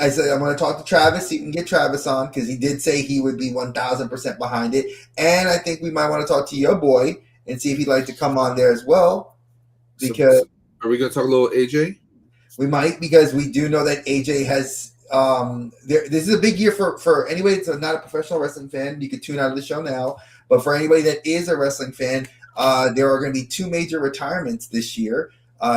said, I'm going to talk to Travis. You can get Travis on because he did say he would be 1,000% behind it. And I think we might want to talk to your boy and see if he'd like to come on there as well. Because are we going to talk a little AJ? We might, because we do know that AJ has. This is a big year for anybody that's not a professional wrestling fan. You could tune out of the show now. But for anybody that is a wrestling fan, there are going to be 2 major retirements this year.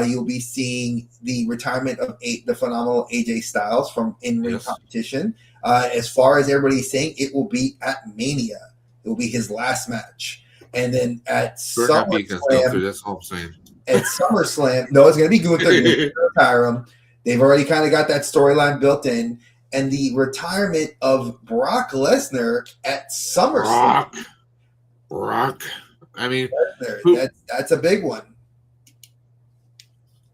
You'll be seeing the retirement of the phenomenal AJ Styles from in-ring competition. As far as everybody's saying, it will be at Mania. It will be his last match. And then at SummerSlam, that's all I'm saying. At SummerSlam, no, it's going to be Gunther. They're going to retire him. They've already kind of got that storyline built in. And the retirement of Brock Lesnar at SummerSlam. Brock. I mean, that's a big one.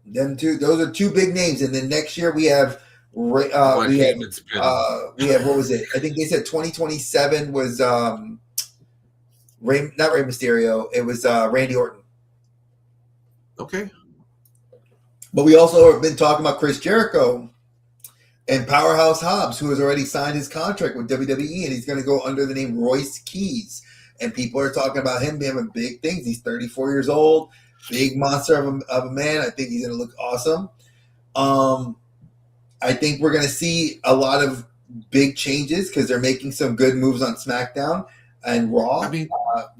Them two, those are 2 big names. And then next year we have what was it? I think they said 2027 was not Rey Mysterio. It was Randy Orton. Okay. But we also have been talking about Chris Jericho and Powerhouse Hobbs, who has already signed his contract with WWE, and he's going to go under the name Royce Keys. And people are talking about him having big things. He's 34 years old, big monster of a man. I think he's going to look awesome. I think we're going to see a lot of big changes because they're making some good moves on SmackDown and Raw. I mean,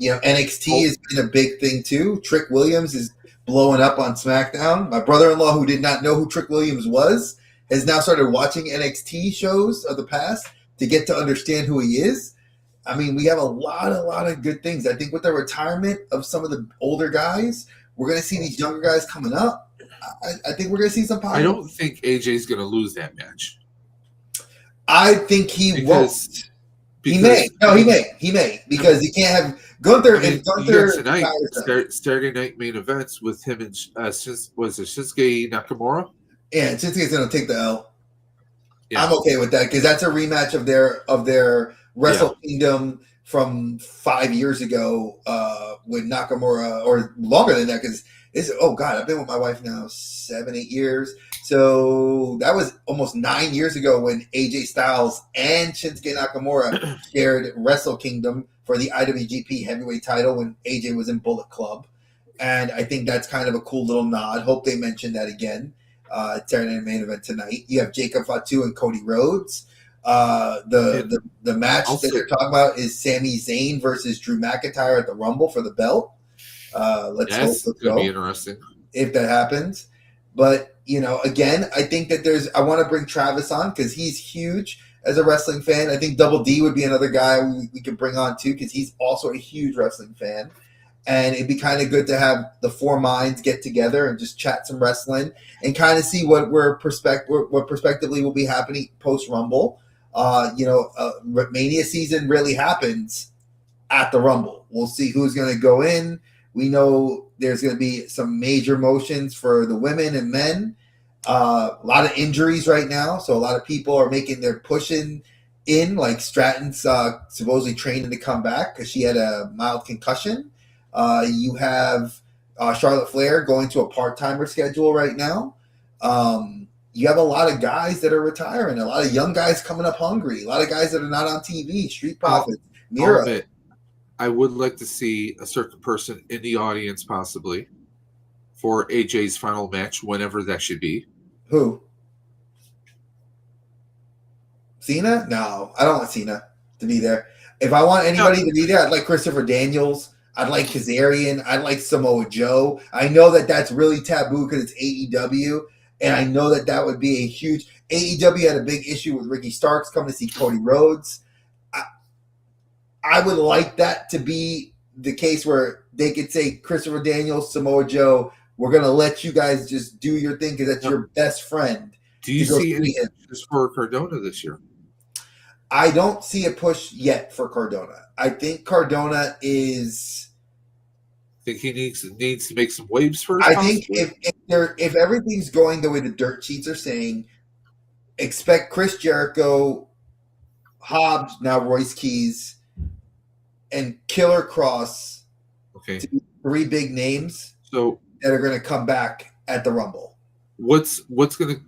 NXT has been a big thing too. Trick Williams is blowing up on SmackDown. My brother-in-law, who did not know who Trick Williams was, has now started watching NXT shows of the past to get to understand who he is. I mean, we have a lot of good things. I think with the retirement of some of the older guys, we're going to see these younger guys coming up. I think we're going to see some positive. I don't think AJ's going to lose that match. I think he won't. He may. No, he may. Because he can't have Gunther and Gunther tonight. Saturday night main events with him and Shinsuke Nakamura. Yeah, and Shinsuke's going to take the L. Yeah. I'm okay with that because that's a rematch of their Wrestle Kingdom from 5 years ago with Nakamura, or longer than that because I've been with my wife now 7-8 years. So that was almost 9 years ago when AJ Styles and Shinsuke Nakamura shared Wrestle Kingdom for the IWGP Heavyweight title when AJ was in Bullet Club. And I think that's kind of a cool little nod. Hope they mention that again. Saturday Night Main Event tonight. You have Jacob Fatu and Cody Rhodes. The match that they're talking about is Sami Zayn versus Drew McIntyre at the Rumble for the belt. Let's go. Be interesting if that happens. But again, I think that I want to bring Travis on because he's huge as a wrestling fan. I think Double D would be another guy we could bring on too because he's also a huge wrestling fan. And it'd be kind of good to have the 4 minds get together and just chat some wrestling and kind of see what prospectively will be happening post Rumble. Mania season really happens at the Rumble. We'll see who's going to go in. We know there's going to be some major motions for the women and men. A lot of injuries right now, so a lot of people are making their pushing in. Like Stratton's supposedly training to come back because she had a mild concussion. You have Charlotte Flair going to a part-timer schedule right now. you have a lot of guys that are retiring, a lot of young guys coming up hungry, a lot of guys that are not on TV. Street Profits, I'll Miro. admit, I would like to see a certain person in the audience, possibly, for AJ's final match, whenever that should be. Who? Cena? No, I don't want Cena to be there. If I want anybody to be there, I'd like Christopher Daniels. I'd like Kazarian. I'd like Samoa Joe. I know that that's really taboo because it's AEW, and I know that that would be a huge. AEW had a big issue with Ricky Starks coming to see Cody Rhodes. I would like that to be the case where they could say Christopher Daniels, Samoa Joe, we're going to let you guys just do your thing because that's your best friend. Do you see any push for Cardona this year? I don't see a push yet for Cardona. I think Cardona is. Think he needs to make some waves first? I think if everything's going the way the dirt sheets are saying, expect Chris Jericho, Hobbs, now Royce Keys, and Killer Cross to be 3 big names that are going to come back at the Rumble. What's gonna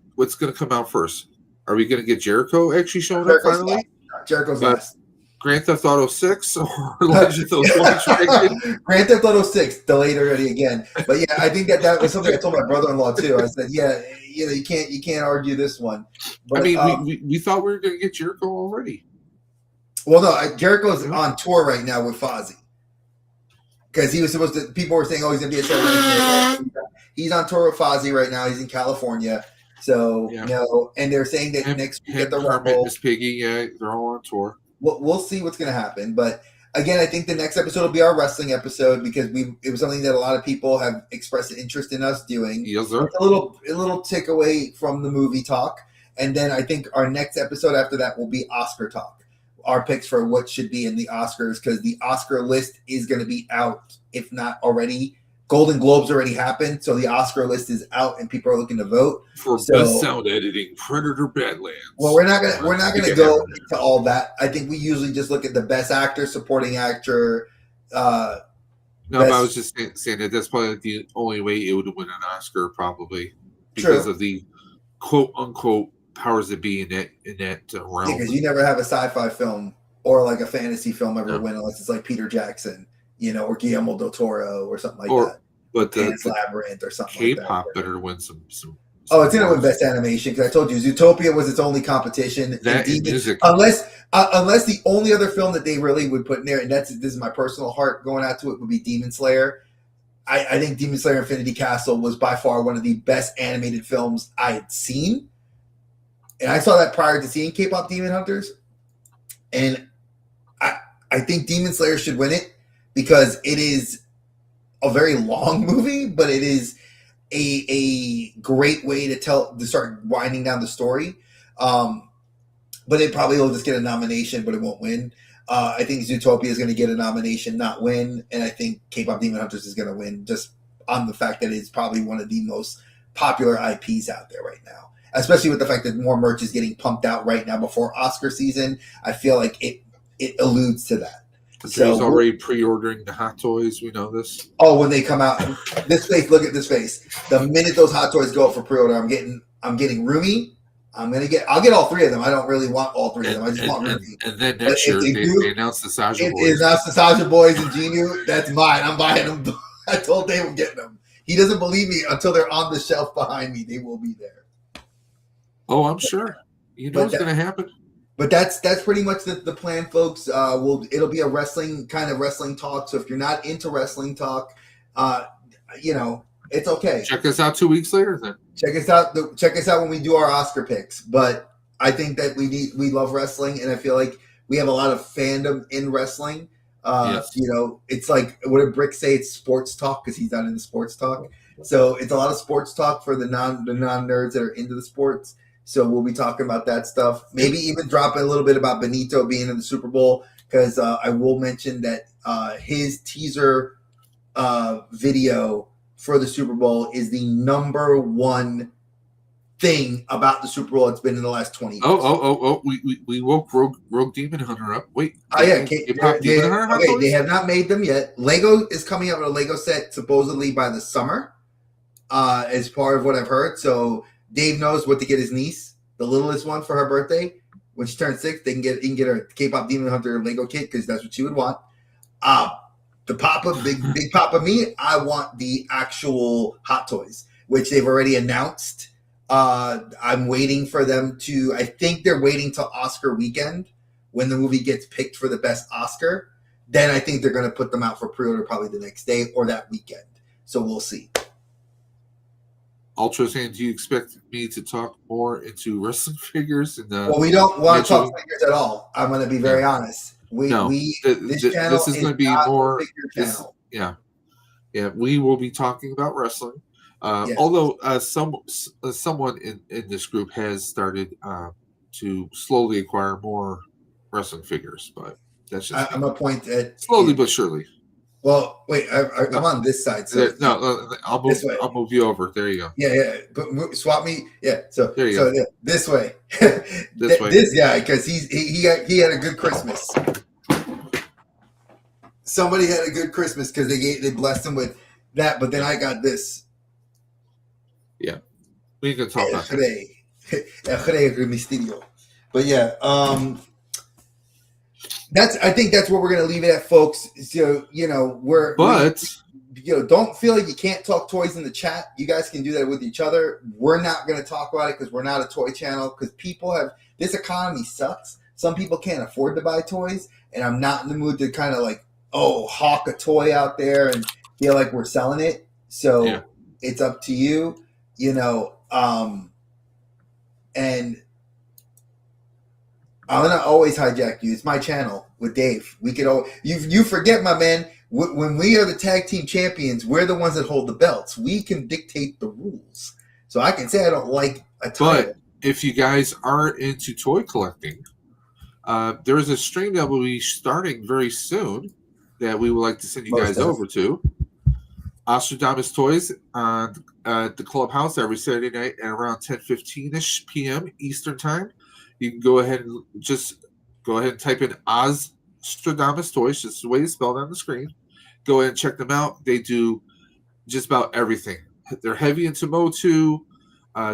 come out first? Are we gonna get Jericho actually showing up finally? Jericho's last. Grand Theft Auto 6 or Legend of the Grand Theft Auto 6 delayed already again. But yeah, I think that was something I told my brother-in-law too. I said, yeah, you can't argue this one. But, I mean, we thought we were gonna get Jericho already. Well, no, Jericho's on tour right now with Fozzy because he was supposed to. People were saying, "Oh, he's gonna be a show." He's on tour with Fozzy right now. He's in California, so and they're saying that next week at the Rumble, Miss Piggy, they're all on tour. We'll see what's gonna happen, but again, I think the next episode will be our wrestling episode because it was something that a lot of people have expressed an interest in us doing. Yes, sir. A little tick away from the movie talk, and then I think our next episode after that will be Oscar talk. Our picks for what should be in the Oscars because the Oscar list is going to be out, if not already. Golden Globes already happened, so the Oscar list is out and people are looking to vote for best sound editing. Predator Badlands. Well, we're not gonna go into all that. I think we usually just look at the best actor, supporting actor. No, but I was just saying that that's probably the only way it would win an Oscar, probably because of the quote unquote powers that be in that realm. Because you never have a sci-fi film or like a fantasy film ever win unless it's like Peter Jackson, or Guillermo del Toro or something like that. But the Labyrinth or something K-pop like that. better win some. Oh, it's gonna win Best Animation because I told you Zootopia was its only competition. Music. Unless the only other film that they really would put in there, and this is my personal heart going out to it, would be Demon Slayer. I think Demon Slayer Infinity Castle was by far one of the best animated films I had seen. And I saw that prior to seeing K-pop Demon Hunters. And I think Demon Slayer should win it because it is a very long movie, but it is a great way to start winding down the story. But it probably will just get a nomination, but it won't win. I think Zootopia is going to get a nomination, not win. And I think K-pop Demon Hunters is going to win just on the fact that it's probably one of the most popular IPs out there right now. Especially with the fact that more merch is getting pumped out right now before Oscar season. I feel like it alludes to that. So already pre-ordering the Hot Toys. We know this. Oh, when they come out, this face. Look at this face. The minute those Hot Toys go up for pre-order, I'm getting Rumi. I'll get all 3 of them. I don't really want all 3 of them. I just want Rumi. And then next year they announced the Sasha Boys. They announced the Sasha Boys and Genu. That's mine. I'm buying them. I told Dave I'm getting them. He doesn't believe me until they're on the shelf behind me. They will be there. Oh, I'm sure. You know what's going to happen. But that's pretty much the plan, folks. It'll be a wrestling talk. So if you're not into wrestling talk, it's okay. Check us out 2 weeks later then. Check us out when we do our Oscar picks. But I think that we love wrestling, and I feel like we have a lot of fandom in wrestling. Yes. It's like, what did Brick say? It's sports talk because he's not into sports talk. So it's a lot of sports talk for the non-nerds that are into the sports. So we'll be talking about that stuff. Maybe even dropping a little bit about Benito being in the Super Bowl because I will mention that his teaser video for the Super Bowl is the number one thing about the Super Bowl it's been in the last 20 years. Oh. We woke Rogue Demon Hunter up. Wait. Oh, yeah. They have not made them yet. Lego is coming out with a Lego set supposedly by the summer as part of what I've heard. So Dave knows what to get his niece, the littlest one, for her birthday. When she turns 6, he can get her K-pop Demon Hunter Lego kit because that's what she would want. The Papa, big Papa me, I want the actual Hot Toys, which they've already announced. I'm waiting for them to. I think they're waiting till Oscar weekend when the movie gets picked for the best Oscar. Then I think they're going to put them out for pre-order probably the next day or that weekend. So we'll see. Ultrasan, do you expect me to talk more into wrestling figures? Well, we don't want to talk figures at all. I'm going to be very honest. This is going to be more. Yeah, we will be talking about wrestling. Although someone in this group has started to slowly acquire more wrestling figures, but that's just I'm a point at slowly but surely. Well, wait, I'm on this side. So I'll move you over. There you go. Yeah. But swap me. Yeah. So there you go. Yeah, this way. This way. This guy, because he had a good Christmas. Somebody had a good Christmas because they blessed him with that. But then I got this. Yeah, we can talk about that. But yeah, I think that's where we're gonna leave it at, folks. So don't feel like you can't talk toys in the chat. You guys can do that with each other. We're not gonna talk about it because we're not a toy channel. Because this economy sucks. Some people can't afford to buy toys, and I'm not in the mood to kind of like hawk a toy out there and feel like we're selling it. So It's up to you. And I'm gonna always hijack you. It's my channel with Dave. We could you forget, my man. When we are the tag team champions, we're the ones that hold the belts. We can dictate the rules. So I can say I don't like a title. But if you guys are into toy collecting, there is a stream that will be starting very soon that we would like to send you guys over to. Ostradamus Toys on the Clubhouse every Saturday night at around 10:15ish p.m. Eastern Time. You can go ahead and type in Ostradamus Toys, just the way it's spelled on the screen. Go ahead and check them out. They do just about everything. They're heavy into Motu.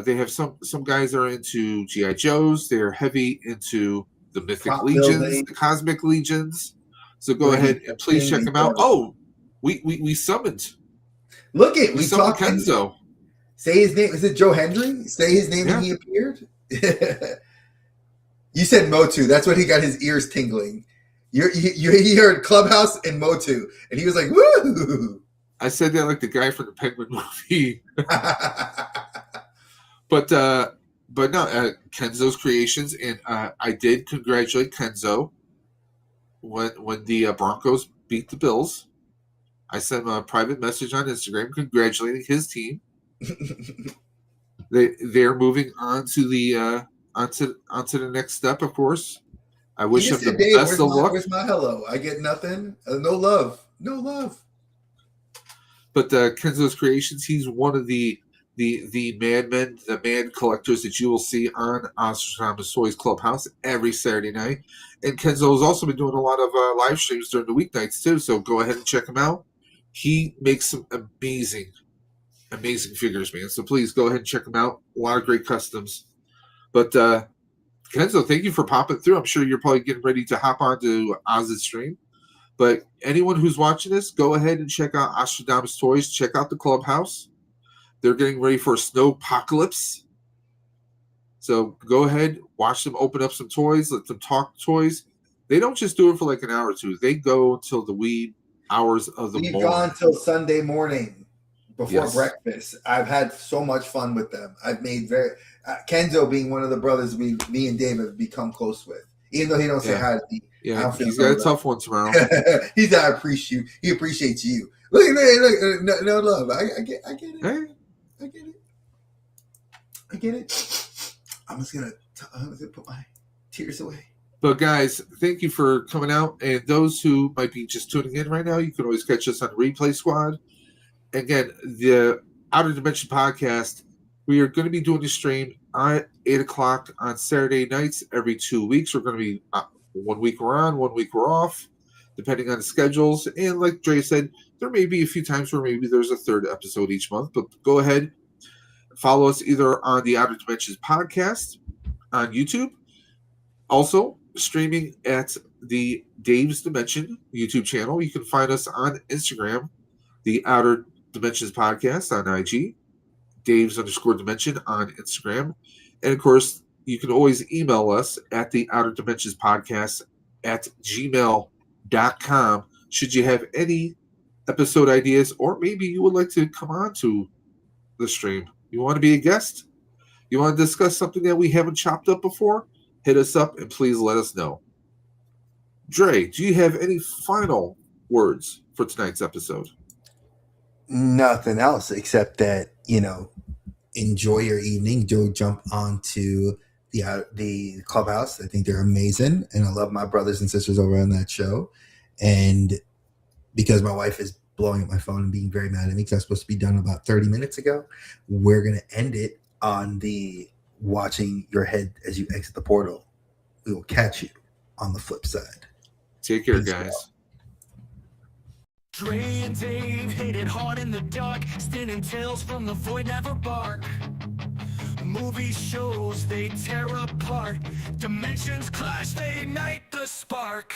They have some guys that are into G.I. Joes. They're heavy into the Mythic Legions, the Cosmic Legions. So go ahead and please check them out. Oh, we summoned. Look at we summoned Kenzo. Say his name. Is it Joe Hendry? Say his name and he appeared. You said Motu. That's what he got his ears tingling. He heard Clubhouse and Motu, and he was like, "Woo!" I said that like the guy from the Penguin movie. But no, Kenzo's Creations, and I did congratulate Kenzo when the Broncos beat the Bills. I sent him a private message on Instagram congratulating his team. They're moving on to the onto the next step, of course. I wish him the best of luck. Where's my hello? I get nothing. No love. But Kenzo's Creations, he's one of the madmen, the mad collectors that you will see on Ostradamus Toys Clubhouse every Saturday night. And Kenzo's also been doing a lot of live streams during the weeknights too. So go ahead and check him out. He makes some amazing figures, man. So please go ahead and check him out. A lot of great customs. But Kenzo, thank you for popping through. I'm sure you're probably getting ready to hop onto Oz's stream. But anyone who's watching this, go ahead and check out Ostradamus Toys. Check out the Clubhouse. They're getting ready for a snow apocalypse. So go ahead, watch them open up some toys, let them talk toys. They don't just do it for like an hour or two. They go until the wee hours of the morning. We've gone till Sunday morning before breakfast. I've had so much fun with them. I've made Kenzo being one of the brothers me and Dave have become close with, even though he don't say hi to me. Yeah, he's got a tough one tomorrow. He appreciates you. Look, no love. I get it. Hey. I get it. I'm just gonna put my tears away. But guys, thank you for coming out. And those who might be just tuning in right now, you can always catch us on Replay Squad. Again, the Outer Dimension podcast, we are going to be doing the stream at 8 o'clock on Saturday nights every 2 weeks. We're going to be 1 week we're on, 1 week we're off, depending on the schedules. And like Dre said, there may be a few times where maybe there's a third episode each month. But go ahead. follow us either on the Outer Dimensions podcast on YouTube, also streaming at the Dave's Dimension YouTube channel. You can find us on Instagram, the Outer Dimensions podcast on IG, Dave's_Dimension on Instagram. And of course, you can always email us at the Outer Dimensions podcast at gmail.com should you have any episode ideas, or maybe you would like to come on to the stream. You want to be a guest? You want to discuss something that we haven't chopped up before? Hit us up and please let us know. Dre, do you have any final words for tonight's episode? Nothing else except that, enjoy your evening. Go jump onto the Clubhouse. I think they're amazing, and I love my brothers and sisters over on that show. And because my wife is blowing up my phone and being very mad at me because I was supposed to be done about 30 minutes ago, we're going to end it on the watching your head as you exit the portal. We will catch you on the flip side. Take care, guys. Dre and Dave hit it hard in the dark, spinning tales from the void, never bark. Movie shows, they tear apart. Dimensions clash, they ignite the spark.